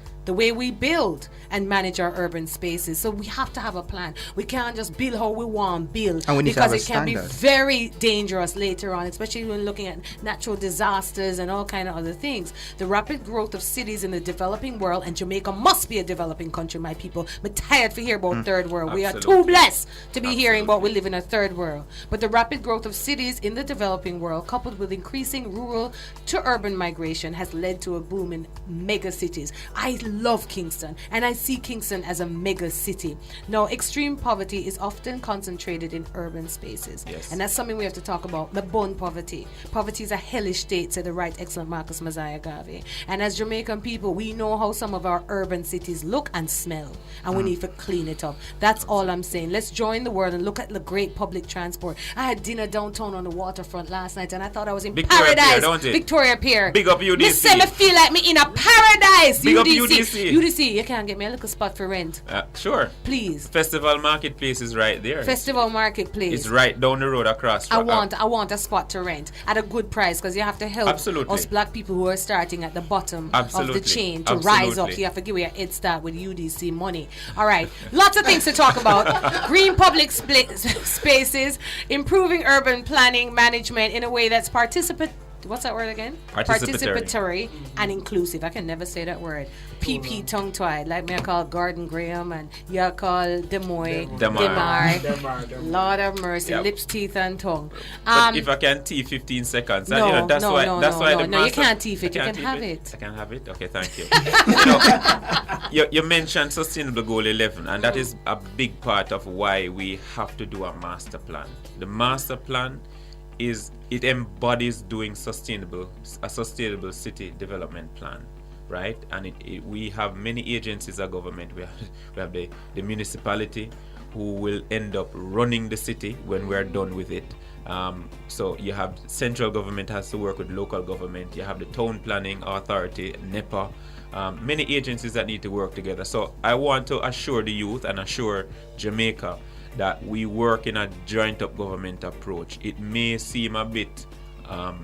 and manage our urban spaces. So we have to have a plan. We can't just build how we want build, because it can be very dangerous later on, especially when looking at natural disasters and all kind of other things. The rapid growth of cities in the developing world, and Jamaica must be a developing country, my people. I'm tired to hear about third world. We are too blessed to be hearing about we live in a third world. But the rapid growth of cities in the developing world, coupled with increasing rural to urban migration, has led to a boom in mega cities. I love Kingston, and I see Kingston as a mega city. Now, extreme poverty is often concentrated in urban spaces. Yes. And that's something we have to talk about. The bone poverty. Poverty is a hellish state, said the right excellent Marcus Messiah Garvey. And as Jamaican people, we know how some of our urban cities look and smell, and we need to clean it up. That's all I'm saying. Let's join the world and look at the great public transport. I had dinner downtown on the waterfront last night, and I thought I was in Victoria paradise. Pier, don't it? Victoria Pier. Big up UDC. Me say me feel like me in a paradise. Big up UDC. UDC. UDC, you can't get me a little spot for rent. Sure. Please. Festival Marketplace is right there. Festival Marketplace. It's right down the road across. I want a spot to rent at a good price, because you have to help us black people who are starting at the bottom of the chain to rise up. So you have to give you a head start with UDC money. All right. Lots of things to talk about. Green public spaces, improving urban planning management in a way that's what's that word again? Participatory. And inclusive. I can never say that word. PP tongue tied. Like me, I call Gordon Graham and you call Demoye, Demar. Lord of mercy, Yep. lips, teeth, and tongue. But if I can tea 15 seconds, and, No, you know, that's no, why no, that's no, why no, the no, you master- can't teeth it, you I can't can teeth have it. I can have it. Okay, thank you. You mentioned sustainable goal 11, and that is a big part of why we have to do a master plan. The master plan it embodies doing a sustainable city development plan, right? And we have many agencies of government. We have the municipality who will end up running the city when we're done with it. So you have central government has to work with local government. You have the town planning authority, NEPA, many agencies that need to work together. So I want to assure the youth and assure Jamaica that we work in a joint up government approach. It may seem a bit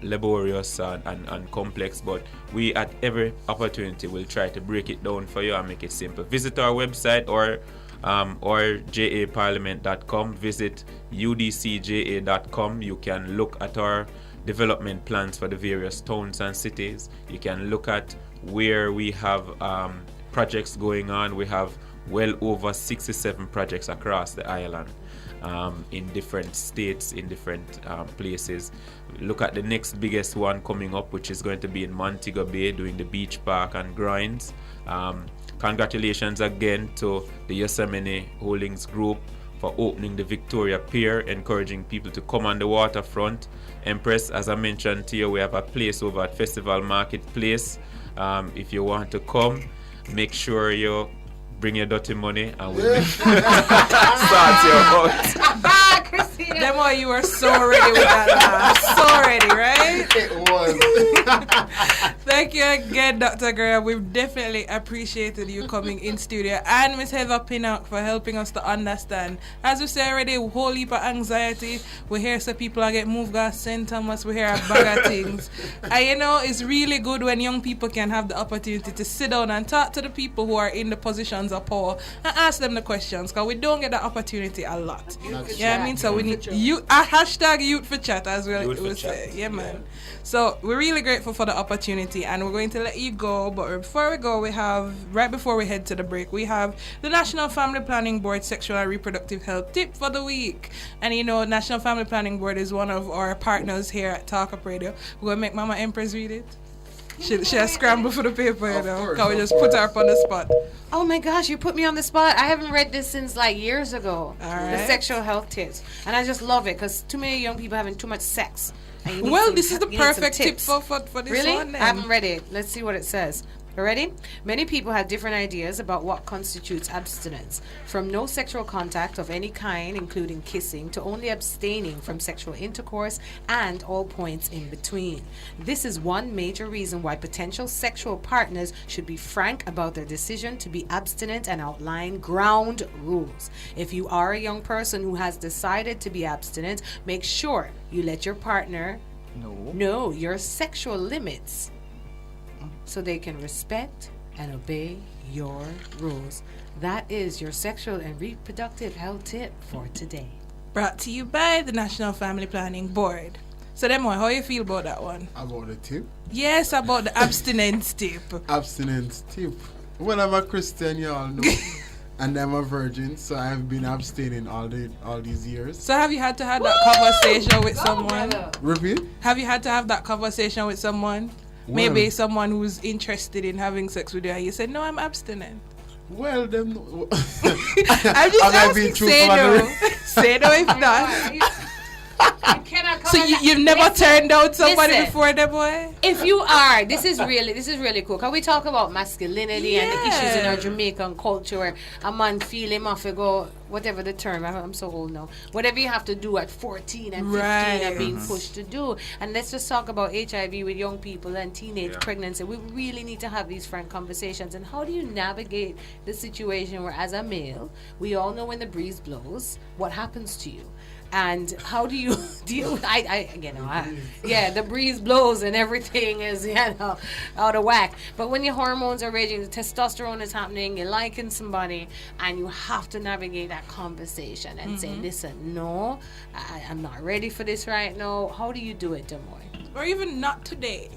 laborious and complex, but we at every opportunity will try to break it down for you and make it simple. Visit our website or japarliament.com, visit udcja.com. You can look at our development plans for the various towns and cities. You can look at where we have projects going on. We have well over 67 projects across the island, in different states, in different places. Look at the next biggest one coming up, which is going to be in Montego Bay, doing the beach park and grinds. Congratulations again to the Yosemite Holdings Group for opening the Victoria Pier, encouraging people to come on the waterfront. Empress, as I mentioned to you, we have a place over at Festival Marketplace. If you want to come, make sure you bring your dirty money and we'll start your out. Kristeena. Demoye, you are so ready with that laugh. So ready, right? It was. Thank you again, Dr. Graham. We've definitely appreciated you coming in studio, and Miss Heather Pinnock for helping us to understand. As we say already, a whole heap of anxiety. We hear some people are get moved to St. Thomas. We hear a bag of things. And you know, it's really good when young people can have the opportunity to sit down and talk to the people who are in the positions of power and ask them the questions, because we don't get that opportunity a lot. Yeah, I mean, so we need hashtag youth for chat as well. Youth for We'll chat. say. Yeah, man. So we're really grateful for the opportunity, and we're going to let you go. But before we go, right before we head to the break, we have the National Family Planning Board Sexual and Reproductive Health Tip for the week. And you know, National Family Planning Board is one of our partners here at Talk Up Radio. We're going to make Mama Empress read it. She has scrambled for the paper, you know, because we just put her up on the spot. Oh my gosh, you put me on the spot. I haven't read this since like years ago. All The right. sexual health tips. And I just love it because too many young people having too much sex. And you need Well, some- this is the you need some perfect tip tips. for this Really? one. I haven't read it. Let's see what it says. You ready? Many people have different ideas about what constitutes abstinence. From no sexual contact of any kind, including kissing, to only abstaining from sexual intercourse and all points in between. This is one major reason why potential sexual partners should be frank about their decision to be abstinent and outline ground rules. If you are a young person who has decided to be abstinent, make sure you let your partner know your sexual limits, so they can respect and obey your rules. That is your sexual and reproductive health tip for today. Brought to you by the National Family Planning Board. So, Demoye, how you feel about that one? About the tip? Yes, about the abstinence tip. Abstinence tip. Well, I'm a Christian, you all know. And I'm a virgin, so I've been abstaining all these years. So, have you had to have that conversation with someone? Repeat? Have you had to have that conversation with someone? Maybe Well- someone who's interested in having sex with you, and you said, "No, I'm abstinent." Well, then. I'm just asking. Say no. Say no if not. You cannot come So on you've never turned down somebody Listen. before, Demoye? If you are, this is really cool. Can we talk about masculinity and the issues in our Jamaican culture where a man feel him off and go, whatever the term, I'm so old now. Whatever you have to do at 14 and 15 and being pushed to do. And let's just talk about HIV with young people and teenage pregnancy. We really need to have these frank conversations. And how do you navigate the situation where, as a male, we all know when the breeze blows, what happens to you? And how do you deal with, the breeze blows and everything is, out of whack. But when your hormones are raging, the testosterone is happening, you're liking somebody, and you have to navigate that conversation and say, listen, no, I'm not ready for this right now. How do you do it, Demoye? Or even not today.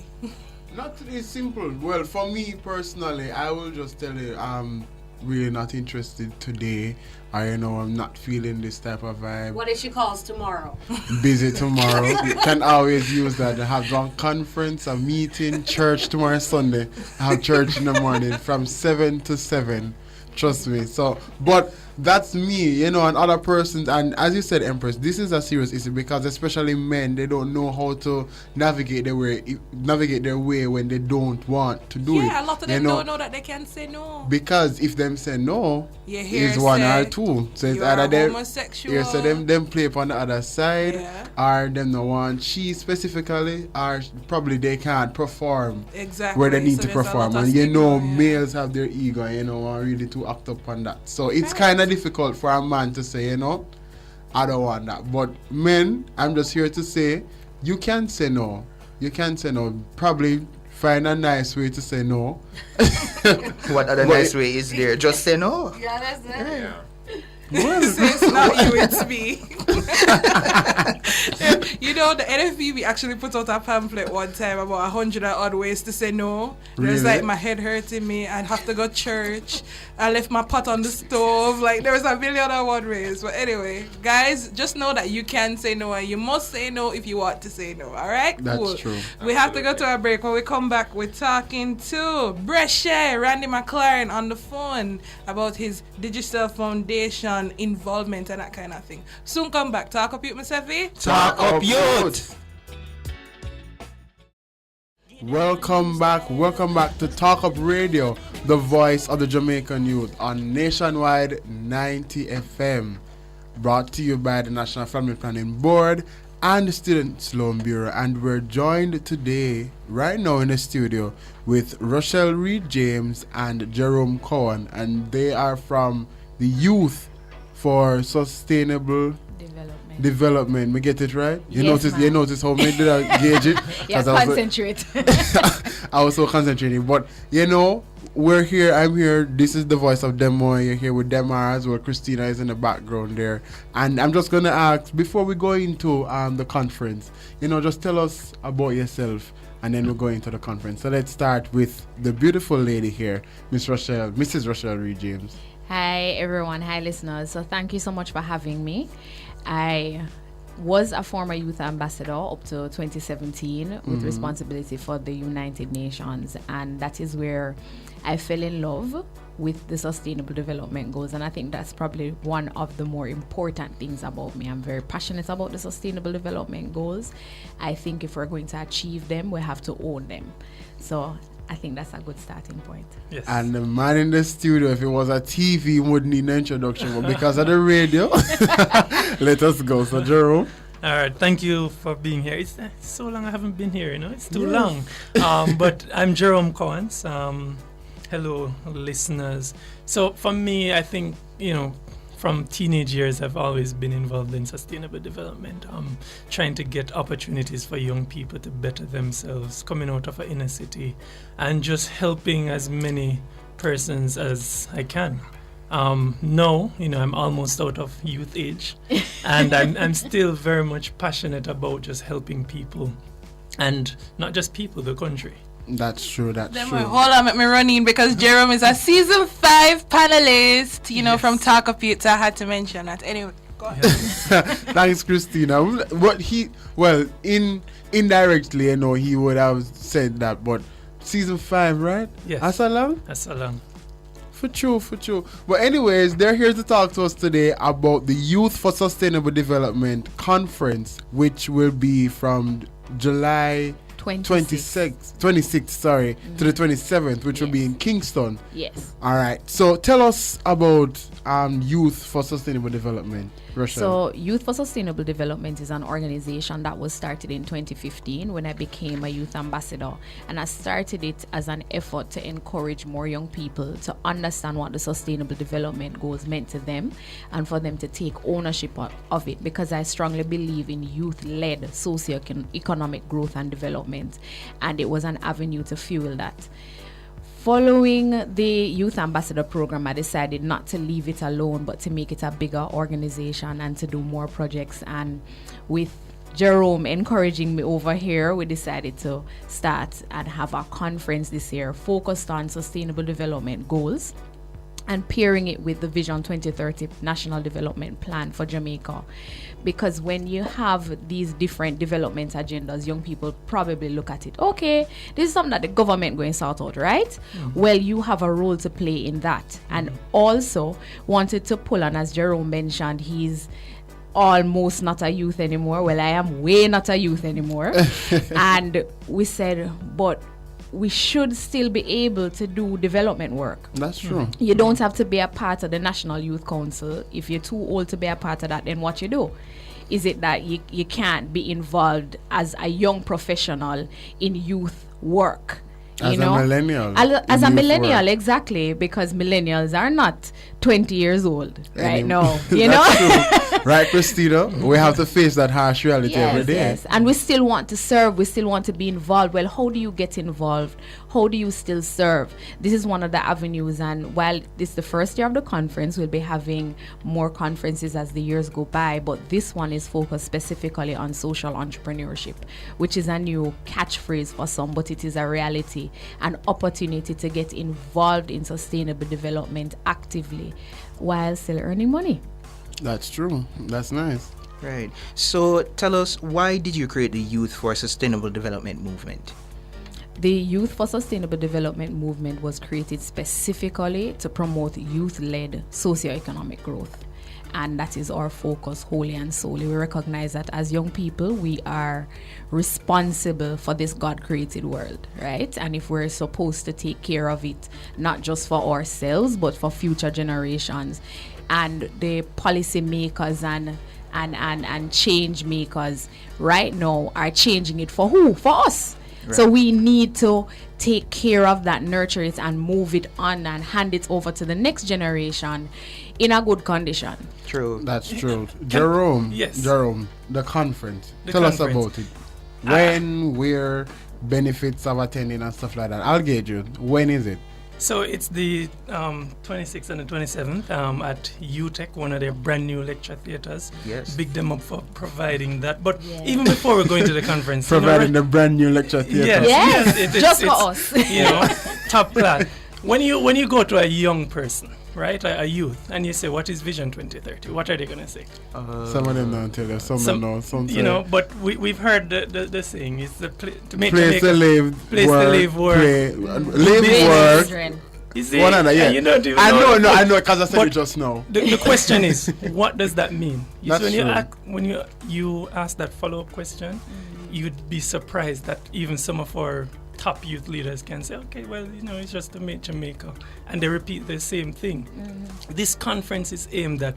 Not today, simple. Well, for me personally, I will just tell you I'm really not interested today. I'm not feeling this type of vibe. What if she calls tomorrow? Busy tomorrow. You can always use that. I have one conference, a meeting, church tomorrow Sunday. I have church in the morning from 7 to 7. Trust me. So, but that's me, and other persons. And as you said, Empress, this is a serious issue because especially men, they don't know how to navigate their way when they don't want to do it. Yeah, a lot of them don't know that they can say no. Because if them say no, it's one or two. So it's either them homosexual. Yeah, so them play up on the other side, or them no want she specifically, or probably they can't perform where they need to perform. And males have their ego, are really to act up on that. So it's kind of difficult for a man to say, I don't want that. But men, I'm just here to say, you can say no. You can say no. Probably find a nice way to say no. What other nice way is there? Just say no. Yeah, that's it. Yeah. Well, It's not you, it's me. The NFBB actually put out a pamphlet one time about 100 and odd ways to say no. Really? There's like my head hurting me, I'd have to go to church, I left my pot on the stove, like there's a million and one ways. But anyway, guys, just know that you can say no and you must say no if you want to say no, alright? That's true. We have to go to a break. When we come back, we're talking to Bresheh, Randy Mclaren on the phone about his digital foundation involvement and that kind of thing. Soon come back. Talk up youth, myself. Talk up youth. Welcome back to Talk Up Radio, the voice of the Jamaican youth on Nationwide 90 FM. Brought to you by the National Family Planning Board and the Students Loan Bureau. And we're joined today, right now in the studio, with Rochelle, Reid James, and Jerome Cohen. And they are from the Youth for Sustainable Development. We get it right? You notice how many did I gauge it? Yeah, concentrate. I was so concentrating. But we're here, I'm here. This is the voice of Demoye. You're here with Demar as well. Kristeena is in the background there. And I'm just gonna ask, before we go into the conference, just tell us about yourself and then we'll go into the conference. So let's start with the beautiful lady here, Mrs. Rochelle Reid James. Hi everyone, hi listeners. So thank you so much for having me. I was a former youth ambassador up to 2017 with responsibility for the United Nations, and that is where I fell in love with the sustainable development goals, and I think that's probably one of the more important things about me. I'm very passionate about the sustainable development goals. I think if we're going to achieve them, we have to own them. So I think that's a good starting point. Yes. And the man in the studio, if it was a TV, he wouldn't need an introduction, but because of the radio, let us go. So, Jerome. All right, thank you for being here. It's so long I haven't been here, it's too long. But I'm Jerome Cohens. Hello, listeners. So for me, I think, from teenage years, I've always been involved in sustainable development, trying to get opportunities for young people to better themselves, coming out of an inner city, and just helping as many persons as I can. Now, I'm almost out of youth age, and I'm still very much passionate about just helping people, and not just people, the country. That's true. Hold on, let me run in because Jerome is a season 5 panelist, Yes. from Talk Up Youth. So I had to mention that. Anyway, go ahead. Thanks, Kristeena. What indirectly, he would have said that, but season 5, right? Yes. That's a long? That's a long. For true. But anyways, they're here to talk to us today about the Youth for Sustainable Development Conference, which will be from July 26th, to the 27th, which will be in Kingston. Yes. All right. So tell us about Youth for Sustainable Development, Rochelle. So Youth for Sustainable Development is an organization that was started in 2015 when I became a youth ambassador, and I started it as an effort to encourage more young people to understand what the sustainable development goals meant to them and for them to take ownership of it, because I strongly believe in youth-led socio-economic growth and development, and it was an avenue to fuel that. Following the Youth Ambassador program, I decided not to leave it alone, but to make it a bigger organization and to do more projects. And with Jerome encouraging me over here, we decided to start and have a conference this year focused on sustainable development goals and pairing it with the Vision 2030 National Development Plan for Jamaica. Because when you have these different development agendas, young people probably look at it, okay, this is something that the government going to sort out, right? Well, you have a role to play in that. And also wanted to pull on, as Jerome mentioned, he's almost not a youth anymore. Well, I am way not a youth anymore. And we said, but we should still be able to do development work. That's true. You don't have to be a part of the National Youth Council. If you're too old to be a part of that, then what you do? Is it that you can't be involved as a young professional in youth work? As a millennial. As a millennial, exactly, because millennials are not 20 years old right now. You know? True. Right, Kristeena? We have to face that harsh reality every day. Yes, and we still want to serve. We still want to be involved. Well, how do you get involved? How do you still serve? This is one of the avenues, and while this is the first year of the conference, we'll be having more conferences as the years go by, but this one is focused specifically on social entrepreneurship, which is a new catchphrase for some, but it is a reality, an opportunity to get involved in sustainable development actively while still earning money. That's true. That's nice. Right. So tell us, why did you create the Youth for Sustainable Development movement? The Youth for Sustainable Development movement was created specifically to promote youth-led socioeconomic growth. And that is our focus wholly and solely. We recognize that as young people, we are responsible for this God-created world, right? And if we're supposed to take care of it, not just for ourselves, but for future generations, and the policy makers and change makers right now are changing it for who? For us. Right. So we need to take care of that, nurture it, and move it on and hand it over to the next generation in a good condition. True. That's true. Jerome. Yes. Jerome, the conference. Tell us about it. When, where, benefits of attending and stuff like that. I'll gauge you. When is it? So it's the 26th and the 27th at UTech, one of their brand new lecture theaters. Yes. Big them up for providing that. But even before we're going to the conference, providing the brand new lecture theater. Yes. Just for us. You know, top class. When you go to a young person, right, a youth, and you say, what is Vision 2030? What are they going to say? Some of them don't tell you, some know. Some you know, but we've heard the saying, it's the to make place Jamaica, to live, place work, to live, work. Live, work. You see? One another, yeah. You don't even I know, because I said but it just now. The question is, what does that mean? That's When you ask that follow-up question, you'd be surprised that even some of our top youth leaders can say, okay, well, you know, it's just to make Jamaica, and they repeat the same thing. This conference is aimed at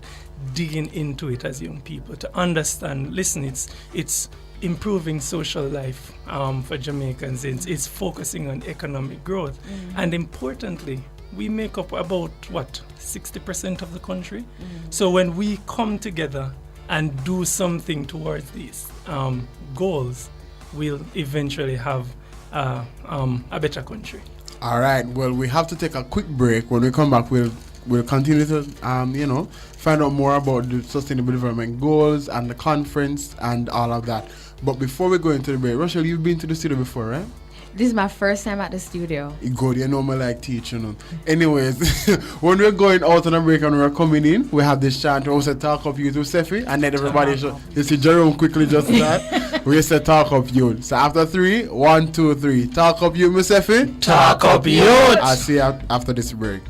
digging into it as young people to understand. Listen, it's improving social life for Jamaicans. It's focusing on economic growth, and importantly, we make up about 60% of the country. So when we come together and do something towards these goals, we'll eventually have a better country. All right. Well, we have to take a quick break. When we come back, we'll continue to find out more about the Sustainable Development Goals and the conference and all of that. But before we go into the break, Rochelle, you've been to the studio before, right? This is my first time at the studio. Good, you know me like teaching. Anyways, when we're going out on a break and we're coming in, we have this chant. We also talk up youth with Sefi, and then everybody you see Jerome quickly just that. We say talk up youth. So after 3, 1, 2, 3. Talk up youth, Miss Sefi. Talk up youth. I'll see you after this break.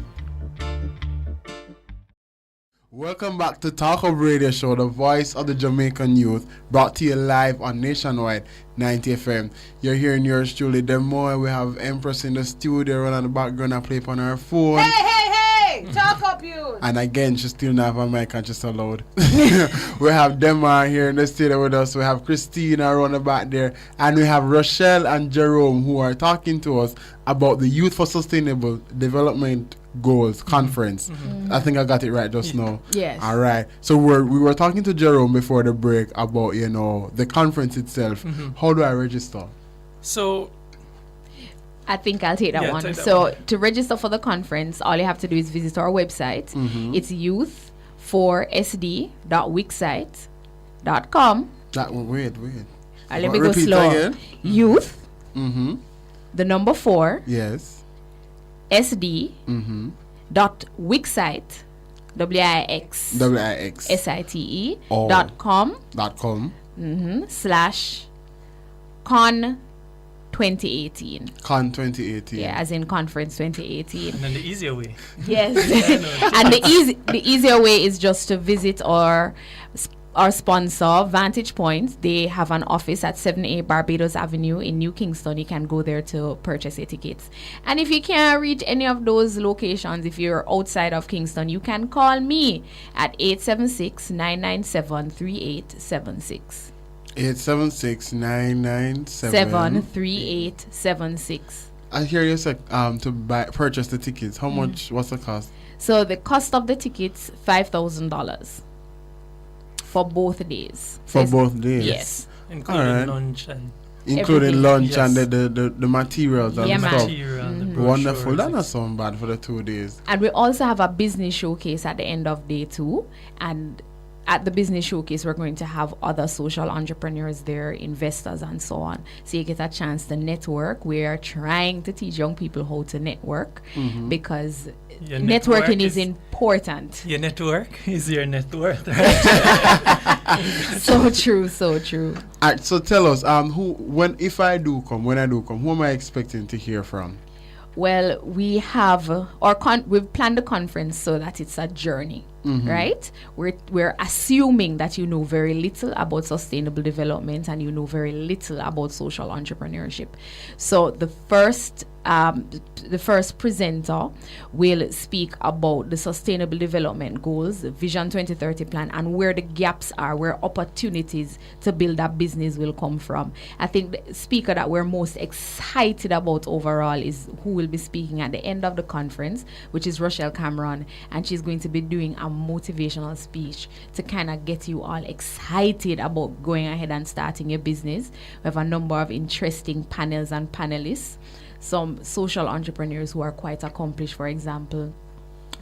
Welcome back to Talk Up Radio Show, the voice of the Jamaican youth, brought to you live on Nationwide 90 FM. You're hearing yours truly, Demoye. We have Empress in the studio, running the background and play on her phone. Hey! Talk up, you! And again, she's still not have a mic and she's so loud. We have Demar here in the studio with us. We have Kristeena around the back there. And we have Rochelle and Jerome who are talking to us about the Youth for Sustainable Development Goals Conference. I think I got it right just now. Yes. All right. So we were talking to Jerome before the break about, the conference itself. How do I register? So I think I'll take that one. Take that so one. To register for the conference, all you have to do is visit our website. It's youth4sd.wixsite.com. That wait. Let me go Repeat slow. again. Youth, Mm-hmm. the number 4, Yes. SD, Mm-hmm. dot Wixsite, WIX, WIX. SITE, Oh. .com, .com. / con 2018. Con 2018. Yeah, as in conference 2018. And then the easier way. Yes. And the easier way is just to visit our sponsor, Vantage Point. They have an office at 78 Barbados Avenue in New Kingston. You can go there to purchase your tickets. And if you can't reach any of those locations, if you're outside of Kingston, you can call me at 876-997-3876. 876-997. 3876. I hear you say to purchase the tickets. How much? What's the cost? So the cost of the tickets, $5,000 for both days. For both days. Yes. Including Alright. lunch and Including Everything. lunch and Yes. the materials and Yeah, man. stuff. material and the Wonderful. brochures. That not sound bad for the 2 days. And we also have a business showcase at the end of day 2. And at the business showcase, we're going to have other social entrepreneurs there, investors and so on. So you get a chance to network. We are trying to teach young people how to network because Your networking network is important. Your network is your net worth. So true, so true. Alright, so tell us, when I do come, who am I expecting to hear from? Well, we have we've planned the conference so that it's a journey, right? We're assuming that you know very little about sustainable development and you know very little about social entrepreneurship. So the first presenter will speak about the sustainable development goals, the Vision 2030 plan, and where the gaps are, where opportunities to build a business will come from. I think the speaker that we're most excited about overall is who will be speaking at the end of the conference, which is Rochelle Cameron, and she's going to be doing a motivational speech to kind of get you all excited about going ahead and starting your business. We have a number of interesting panels and panelists. Some social entrepreneurs who are quite accomplished, for example,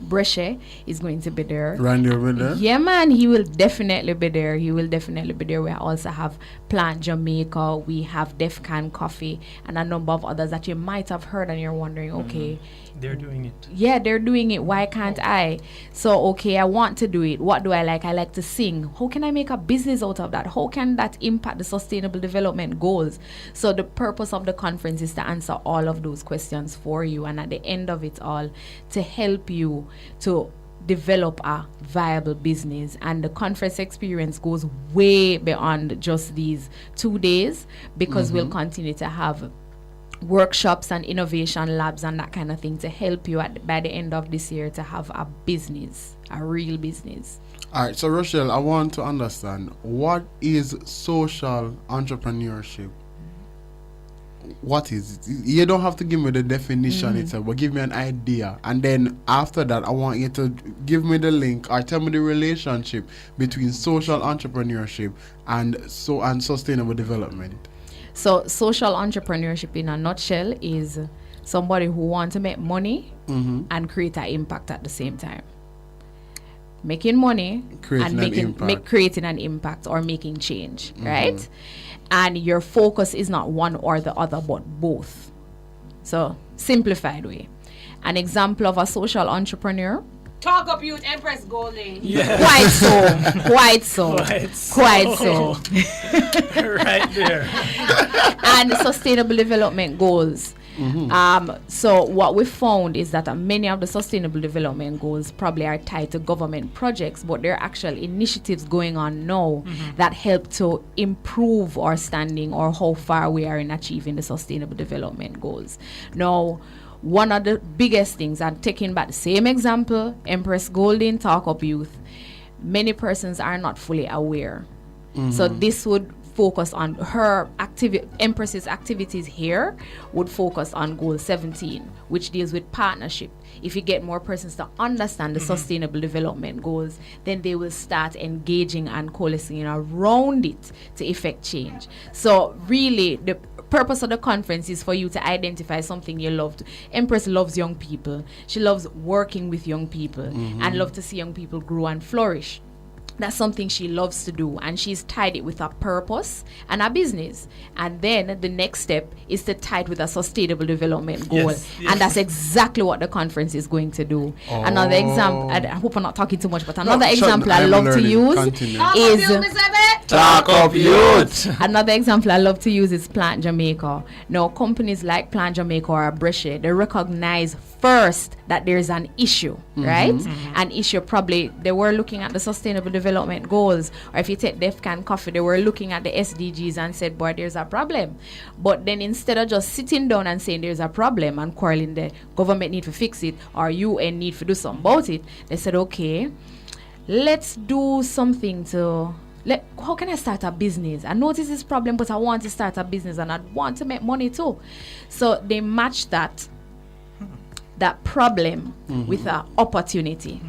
Bresheh is going to be there. Randy over there? Yeah, man, he will definitely be there. We also have Plant Jamaica, we have Def Can Coffee, and a number of others that you might have heard and you're wondering, okay. They're doing it. Yeah, they're doing it. Why can't I? So, okay, I want to do it. What do I like? I like to sing. How can I make a business out of that? How can that impact the sustainable development goals? So the purpose of the conference is to answer all of those questions for you, and at the end of it all, to help you to develop a viable business. And the conference experience goes way beyond just these 2 days, because we'll continue to have workshops and innovation labs and that kind of thing to help you by the end of this year to have a business, a real business. All right, so Rochelle, I want to understand, what is social entrepreneurship? What is it? You don't have to give me the definition itself, but give me an idea. And then after that, I want you to give me the link or tell me the relationship between social entrepreneurship and sustainable development. So social entrepreneurship in a nutshell is somebody who wants to make money and create an impact at the same time. Making money and creating an impact or making change, right? And your focus is not one or the other, but both. So, simplified way. An example of a social entrepreneur. Talk up, youth, Empress Golding. Yeah. Quite so. Right there. And sustainable development goals. So what we found is that many of the sustainable development goals probably are tied to government projects, but there are actual initiatives going on now that help to improve our standing or how far we are in achieving the sustainable development goals. Now, one of the biggest things, and taking back the same example, Empress Golden, Talk Up Youth, many persons are not fully aware. So this would focus on her Empress's activities here would focus on goal 17, which deals with partnership. If you get more persons to understand the sustainable development goals, then they will start engaging and coalescing around it to effect change. So really, the purpose of the conference is for you to identify something you love. Empress loves young people. She loves working with young people and love to see young people grow and flourish. That's something she loves to do, and she's tied it with a purpose and a business. And then the next step is to tie it with a sustainable development goal. Yes. And that's exactly what the conference is going to do. Another example, I hope I'm not talking too much, but another example I love to use is Talk of youth. another example I love to use is Plant Jamaica. Now, companies like Plant Jamaica or Bresheh, they recognize first that there's an issue, right? An issue, probably they were looking at the sustainable development goals, or if you take Defcan Coffee, they were looking at the SDGs and said, boy, there's a problem. But then instead of just sitting down and saying there's a problem and quarreling the government need to fix it or UN need to do something about it, they said, okay, let's do something to how can I start a business? I notice this problem, but I want to start a business and I want to make money too. So they match that problem with an opportunity.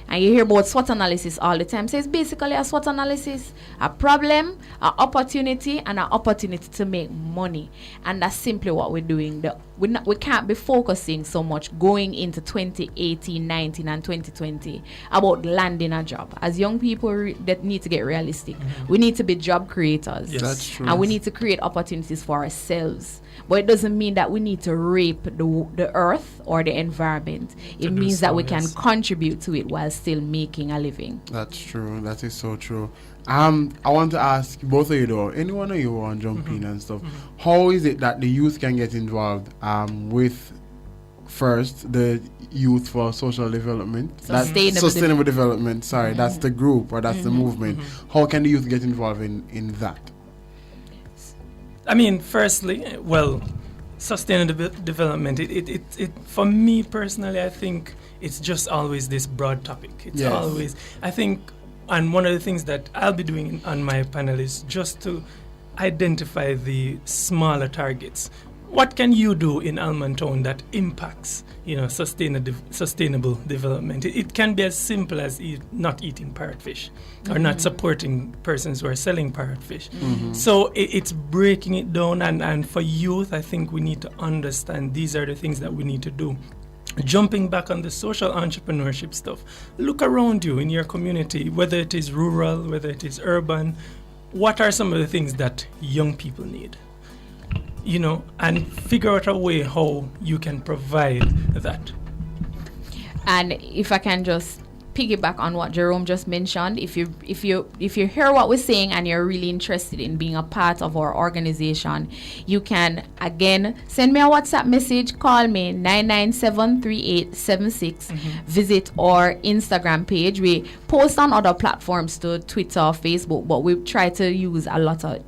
And you hear about SWOT analysis all the time. So it's basically a SWOT analysis, a problem, an opportunity, and an opportunity to make money. And that's simply what we're doing. We can't be focusing so much going into 2018, 19, and 2020 about landing a job. As young people that need to get realistic, we need to be job creators. Yes. That's true. And we need to create opportunities for ourselves. But it doesn't mean that we need to rape the earth or the environment. It means that we can contribute to it while still making a living. That's true. That is so true. I want to ask both of you though, any one of you who want to jump in and stuff, how is it that the youth can get involved with first the Youth for Social Development? Sustainable Development, sorry, that's the group or that's the movement. How can the youth get involved in that? I mean, firstly, well, sustainable development, it for me personally, I think it's just always this broad topic. It's always, I think, and one of the things that I'll be doing on my panel is just to identify the smaller targets. What can you do in Almontown that impacts, sustainable development? It can be as simple as not eating parrotfish or not supporting persons who are selling parrotfish. So it's breaking it down, and for youth, I think we need to understand these are the things that we need to do. Jumping back on the social entrepreneurship stuff, look around you in your community, whether it is rural, whether it is urban. What are some of the things that young people need? And figure out a way how you can provide that. And if I can just piggyback on what Jerome just mentioned, if you hear what we're saying and you're really interested in being a part of our organization, you can again send me a WhatsApp message, call me 997-3876, visit our Instagram page. We post on other platforms to Twitter, Facebook, but we try to use a lot of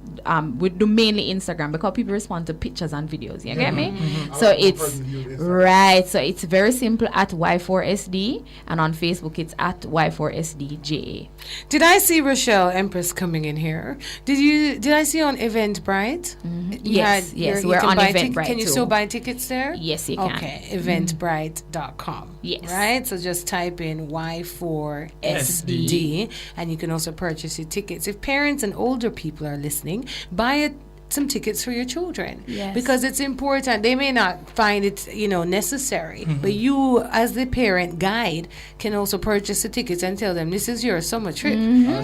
we do mainly Instagram because people respond to pictures and videos. You get me? So it's right. So it's very simple at Y4SD, and on Facebook it's at Y4SDJA. Did I see Rochelle Empress coming in here? Did I see on Eventbrite? Yes, we're on Eventbrite. Can you still buy tickets there? Yes, you can. Okay, eventbrite.com. Yes. Right? So just type in Y4SD and you can also purchase your tickets. If parents and older people are listening, buy some tickets for your children. Yes. Because it's important. They may not find it, necessary, but you as the parent guide can also purchase the tickets and tell them this is your summer trip.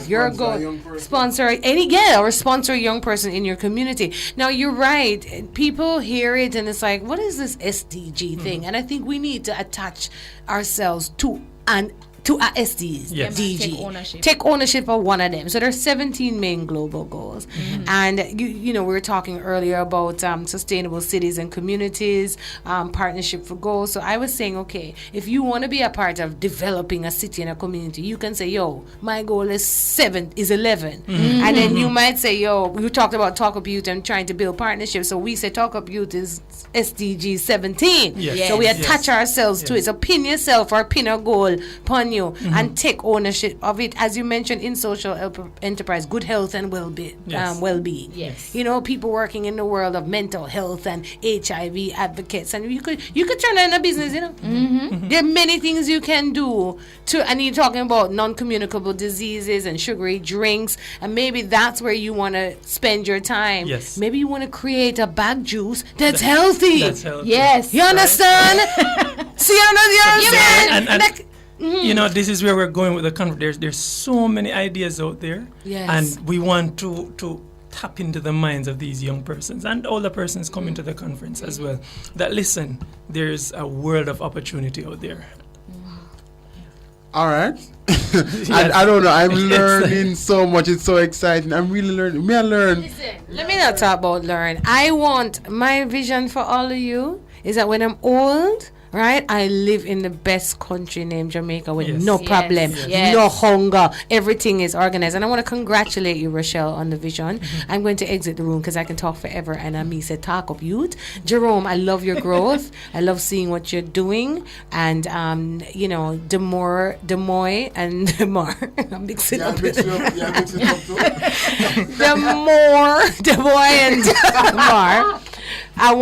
You're going sponsor any or sponsor a young person in your community. Now you're right. People hear it and it's like, what is this SDG thing? And I think we need to attach ourselves to our SDGs. Take ownership of one of them. So there's 17 main global goals. And we were talking earlier about sustainable cities and communities, partnership for goals. So I was saying, okay, if you want to be a part of developing a city and a community, you can say, my goal is 11. And then you might say, we talked about Talk Up Youth and trying to build partnerships. So we say Talk Up Youth is SDG 17. So we attach ourselves to it. So pin yourself or pin a goal upon you and take ownership of it. As you mentioned, in social enterprise, good health and well-being. Yes. People working in the world of mental health and HIV advocates, and you could turn that into a business. There are many things you can do and you're talking about non-communicable diseases and sugary drinks, and maybe that's where you want to spend your time. Yes. Maybe you want to create a bag juice that's healthy. That's healthy. Yes. You understand? See, you know what I'm saying? You know, this is where we're going with the conference. There's so many ideas out there, Yes. and we want to tap into the minds of these young persons and older persons coming to the conference as well. That listen, there's a world of opportunity out there. All right. I don't know. I'm learning so much. It's so exciting. I'm really learning. May I learn? Listen, let me not talk about learn. I want my vision for all of you is that when I'm old, right, I live in the best country named Jamaica with no problem, no hunger. Everything is organized. And I want to congratulate you, Rochelle, on the vision. I'm going to exit the room because I can talk forever. And Ami said, talk up youth. Jerome, I love your growth. I love seeing what you're doing. And, you know, Demoye and Demar. I'm mixing up. Mixing up too. Demoye and Demar. I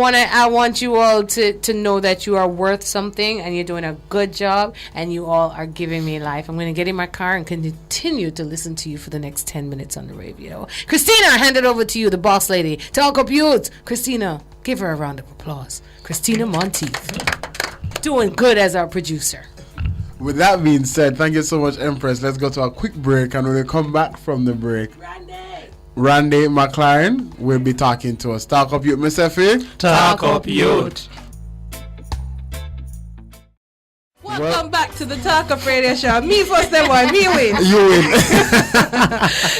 want you all to know that you are worth something and you're doing a good job and you all are giving me life. I'm going to get in my car and continue to listen to you for the next 10 minutes on the radio. Kristeena, I hand it over to you, the boss lady. Talk up youth. Kristeena, give her a round of applause. Kristeena Monteith, doing good as our producer. With that being said, thank you so much, Empress. Let's go to a quick break, and when we come back from the break, Randy Mclaren will be talking to us. Talk up youth, Mr. F. Talk up youth. Welcome back to the Talk Up Radio Show. Me first, then one. Me win. You win.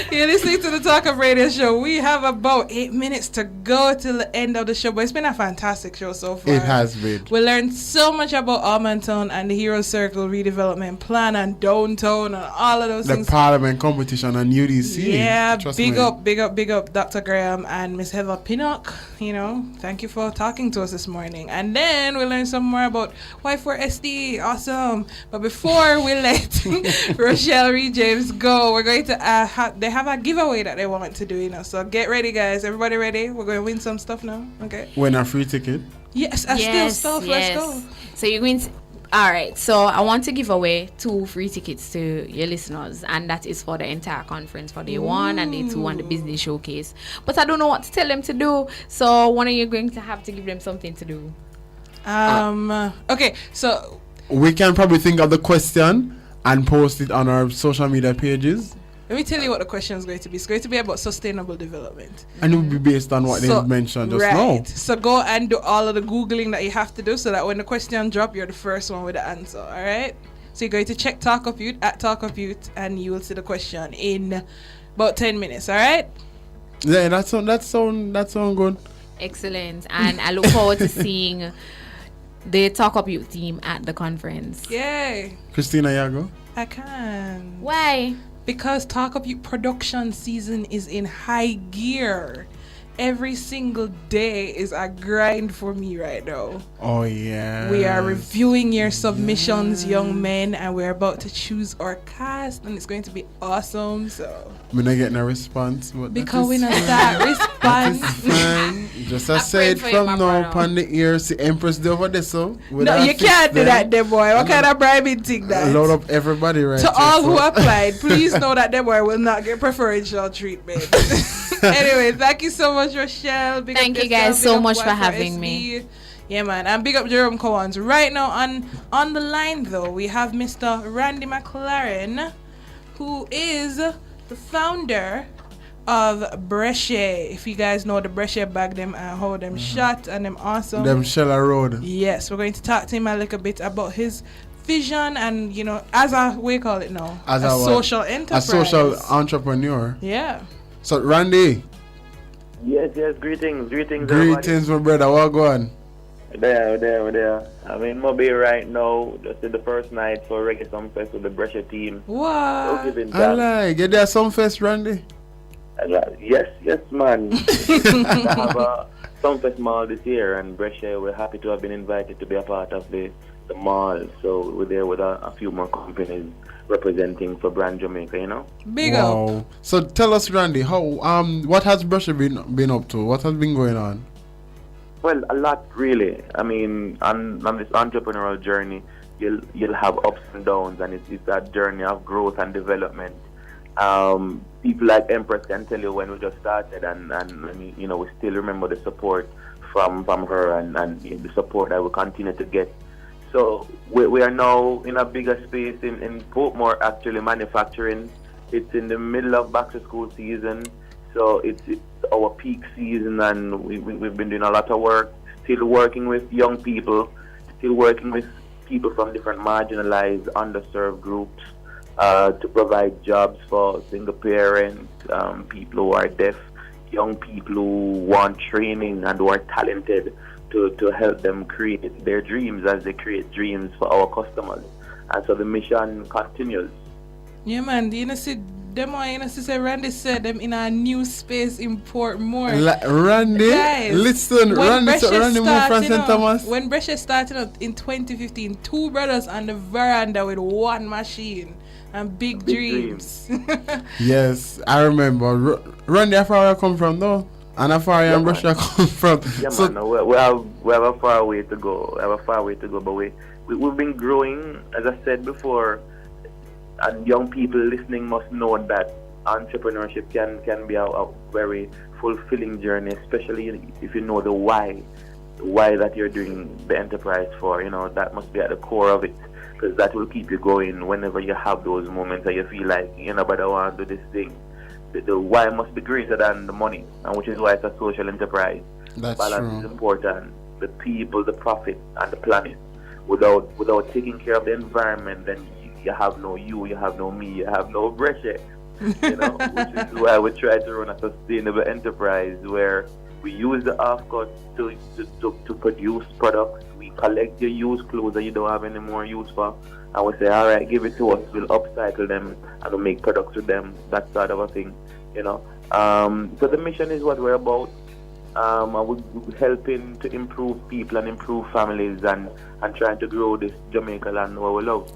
You're listening to the Talk Up Radio Show. We have about 8 minutes to go till the end of the show, but it's been a fantastic show so far. It has been. We learned so much about Almontown and the Hero Circle redevelopment plan and downtown and all of those things. The Parliament competition and UDC. Yeah, Trust big me. up Dr. Graham and Miss Heather Pinnock. You know, thank you for talking to us this morning. And then we learned some more about Y4SD. Awesome. But before we let Rochelle, Reid, James go, we're going to they have a giveaway that they want to do, you know. So get ready, guys. Everybody ready? We're going to win some stuff now. Okay. Win a free ticket. Yes, still stuff. Let's go. So you're going to. All right, so I want to give away 2 free tickets to your listeners, and that is for the entire conference for day 1 and day 2 and the business showcase. But I don't know what to tell them to do, so when are you going to have to give them something to do? Okay, so we can probably think of the question and post it on our social media pages. let me tell you what the question is going to be. It's going to be about sustainable development. And it will be based on what they mentioned just now. So go and do all of the Googling that you have to do so that when the question drop, you're the first one with the answer. All right? So you're going to check Talk Up Youth at Talk Up Youth and you will see the question in about 10 minutes. All right? Yeah, that sound good. Excellent. And I look forward to seeing the Talk Up Youth team at the conference. Yay. Kristeena, Yago? I can. Why? Because Talk Up Youth production season is in high gear. Every single day is a grind for me right now. Oh, yeah. We are reviewing your submissions, young men, and we're about to choose our cast, and it's going to be awesome. So we're not getting a response. But because we're not that response. Fine. Just as said from now upon the ear, see Empress do over there, so. No, you can't do that, Demoye. What kind of bribing thing that? Load up everybody right to all who applied, please know that Demoye will not get preferential treatment. Anyway, thank you so much, Rochelle. Thank you guys so much for having me. Yeah, man. And big up Jerome Cowans. Right now on the line, though, we have Mr. Randy Mclaren, who is the founder of Bresheh. If you guys know the Bresheh bag, them how them shot and them awesome. Them Shella Road. Yes, we're going to talk to him a little bit about his vision and, you know, as a, we call it now, as a social enterprise. A social entrepreneur. Yeah. So, Randy. Yes, greetings, everybody. My brother, what going? There. I'm in Mobile right now, just did the first night for Reggae Sumfest with the Bresheh team. What? I like, get there Sumfest, Randy? Yes, man. I have a Sumfest mall this year, and Bresheh, we're happy to have been invited to be a part of the mall, so we're there with a few more companies representing for brand Jamaica, you know. Big up. So tell us, Randy, how what has Bresheh been up to? What has been going on? Well, a lot really. I mean, on this entrepreneurial journey, you'll have ups and downs, and it's that journey of growth and development. People like Empress can tell you when we just started, and you know, we still remember the support from her and the support I will continue to get. So we are now in a bigger space in Portmore, actually manufacturing. It's in the middle of back to school season, so it's our peak season, and we've been doing a lot of work, still working with young people, still working with people from different marginalized, underserved groups to provide jobs for single parents, people who are deaf, young people who want training and who are talented to help them create their dreams as they create dreams for our customers. And so the mission continues. Yeah, man. You know, see, Demoye, you know, see, Randy said them in a new space in Portmore. Randy, guys, listen, Randy move from St. Thomas. When Bresheh started out in 2015, two brothers on the veranda with one machine and big dreams. Yes, I remember. Randy, how far I come from though? And how far and Bresheh come from? Yeah, so man. We have a far way to go. But we've been growing, as I said before. And young people listening must know that entrepreneurship can be a very fulfilling journey, especially if you know the why that you're doing the enterprise for. You know, that must be at the core of it, because that will keep you going whenever you have those moments that you feel like, you know, but I want to do this thing. The why must be greater than the money, and which is why it's a social enterprise. That's Balance true. is important. The people, the profit, and the planet. Without taking care of the environment, then you have no you have no me, you have no Bresheh. You know, which is why we try to run a sustainable enterprise where we use the offcuts to produce products. We collect your used clothes that you don't have any more use for, and we say, all right, give it to us. We'll upcycle them and we'll make products with them. That sort of a thing, you know. So the mission is what we're about. And we're helping to improve people and improve families and trying to grow this Jamaica land where we love.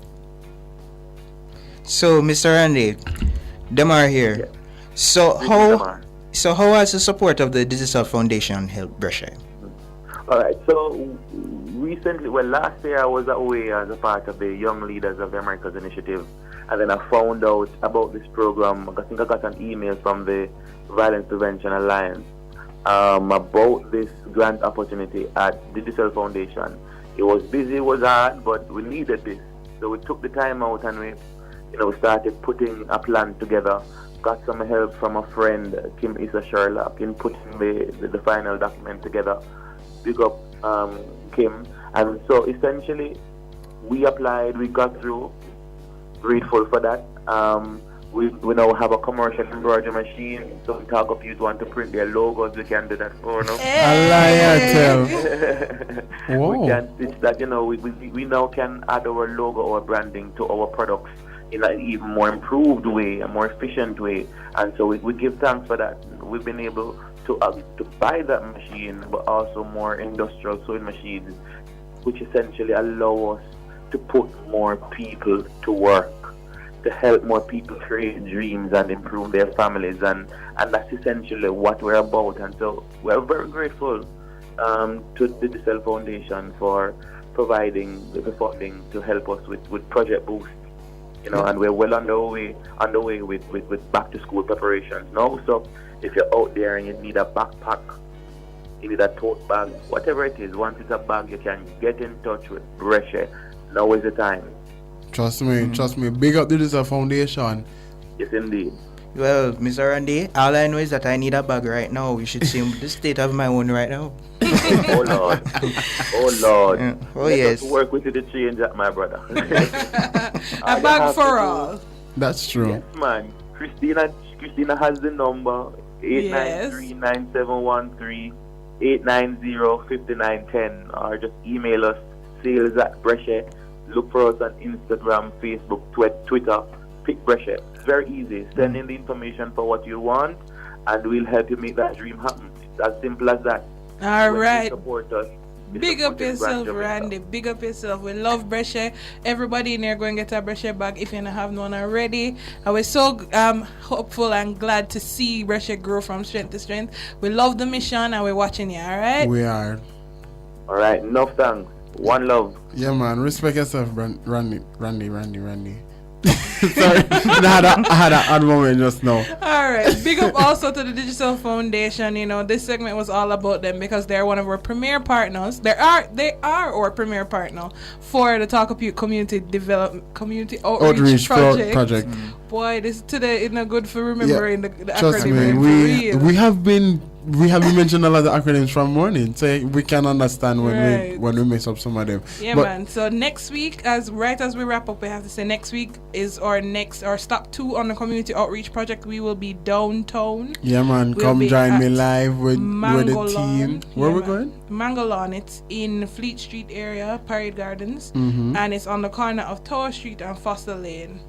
So, Mr. Randy, Demar here. Yeah. So This is how Demar. has the support of the Digital Foundation helped Bresheh? All right. So recently, last year I was away as a part of the Young Leaders of the Americas Initiative, and then I found out about this program. I think I got an email from the Violence Prevention Alliance about this grant opportunity at Digital Foundation. It was busy, it was hard, but we needed this, so we took the time out and we started putting a plan together. Got some help from a friend, Kim Issa Sherlock, in putting the final document together. Big up Kim. And so essentially, we applied, we got through. Grateful for that. We now have a commercial embroidery machine, so if talk of youth want to print their logos, we can do that for now. Whoa. We can stitch that, we now can add our logo or branding to our products in an even more improved way, a more efficient way, and so we give thanks for that. We've been able to buy that machine, but also more industrial sewing machines, which essentially allow us to put more people to work, to help more people create dreams and improve their families, and that's essentially what we're about. And so we're very grateful to the Digital Foundation for providing the funding to help us with Project Boost. And we're well underway with back to school preparations now. So if you're out there and you need a backpack, you need a tote bag, whatever it is, once it's a bag, you can get in touch with Bresheh. Now is the time. Trust me. Big up the Digital Foundation. Yes, indeed. Well, Mr. Randy, all I know is that I need a bag right now. You should see the state of my one right now. Oh Lord. Oh Lord. Yeah. Oh, Let yes. us work with you to change that, my brother. A bag for all. That's true. Yes, man. Kristeena has the number 893-9713 890-5910, or just email us sales@Bresheh. Look for us on Instagram, Facebook, Twitter. Pick Bresheh. It's very easy. Send in the information for what you want, and we'll help you make that dream happen. It's as simple as that. All When right. you support us, you Big up support your yourself, brand Jamaica. Randy. Big up yourself. We love Bresheh. Everybody in there go and get a Bresheh bag if you don't have one already. And we're so hopeful and glad to see Bresheh grow from strength to strength. We love the mission and we're watching you, all right? We are. All right. Enough thanks. One love. Yeah, man. Respect yourself, Randy. Sorry, I had a odd moment just now. All right. Big up also to the Digital Foundation. You know, this segment was all about them because they're one of our premier partners. They are our premier partner for the Talk Up Youth Community Outreach Project. Boy, this today is not good for remembering the Trust acronym. me, we have been mentioning a lot of acronyms from morning, so we can understand when we mess up some of them. Yeah, man. So next week, as we wrap up, we have to say next week is our stop 2 on the community outreach project. We will be downtown. Yeah, man. Come join me live with the team. Where we going? Mangolon. It's in Fleet Street area, Parade Gardens, and it's on the corner of Tower Street and Foster Lane.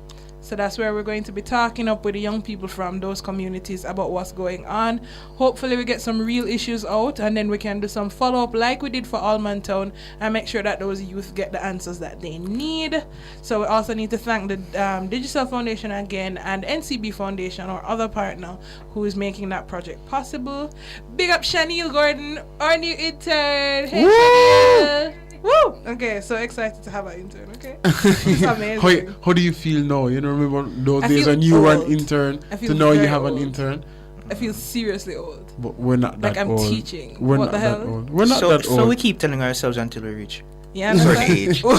So that's where we're going to be talking up with the young people from those communities about what's going on. Hopefully we get some real issues out, and then we can do some follow-up like we did for Allman Town and make sure that those youth get the answers that they need. So we also need to thank the Digital Foundation again and NCB Foundation, our other partner, who is making that project possible. Big up Shaniel Gordon, our new intern. Hey, Shaniel. Woo! Okay, so excited to have an intern, okay? It's amazing. How do you feel now? You know, remember those days when you were an intern to now you have an intern? I feel seriously old. But we're not that old. Like I'm teaching. We're what not the hell? that old. We're not that old. So we keep telling ourselves until we reach a certain age. We're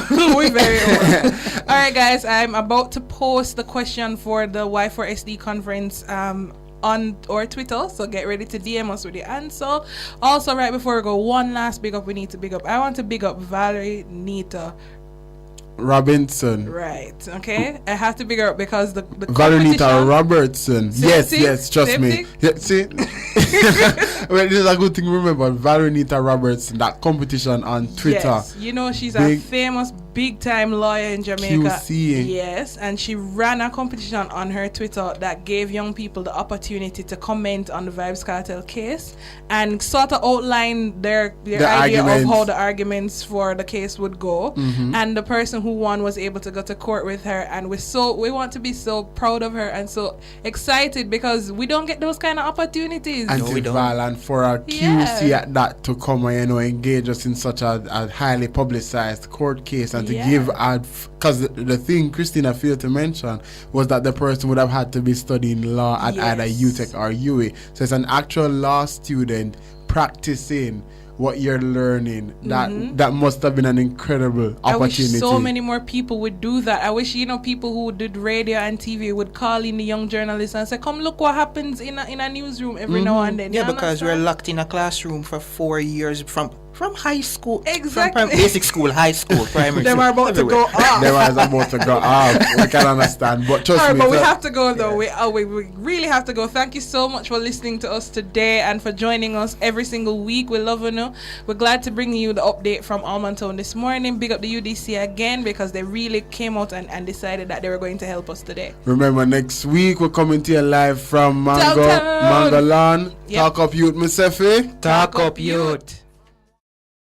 very old. All right, guys, I'm about to post the question for the Y4SD conference on our Twitter, so get ready to DM us with the answer. Also, right before we go, one last big up we need to big up. I want to big up Valerie Nita Robinson. Right, okay. I have to big her up because the Valenita Robertson. Yes, trust me. Yeah, see? Well, this is a good thing to remember. Valenita Robertson, that competition on Twitter. Yes, you know she's a famous big time lawyer in Jamaica. QC. Yes, and she ran a competition on her Twitter that gave young people the opportunity to comment on the Vybz Kartel case and sort of outline their idea of how the arguments for the case would go. Mm-hmm. And the person who won was able to go to court with her, and we want to be so proud of her and so excited because we don't get those kind of opportunities. And for a QC at that to come and engage us in such a highly publicized court case and to give because the thing Kristeena failed to mention was that the person would have had to be studying law at either UTech or UA. So it's an actual law student practicing what you're learning. That must have been an incredible opportunity. I wish so many more people would do that. I wish people who did radio and TV would call in the young journalists and say, come look what happens in a newsroom every now and then. Yeah, because we're locked in a classroom for 4 years from high school, exactly. From basic school, high school, primary school. They were about to go off. They were about to go off. I can understand. But trust me. But we have to go though. We really have to go. Thank you so much for listening to us today and for joining us every single week. We love you. We're glad to bring you the update from Allman Town this morning. Big up the UDC again because they really came out and decided that they were going to help us today. Remember, next week we're coming to you live from Mangolon. Talk Up Youth, Musefi. Talk Up Youth.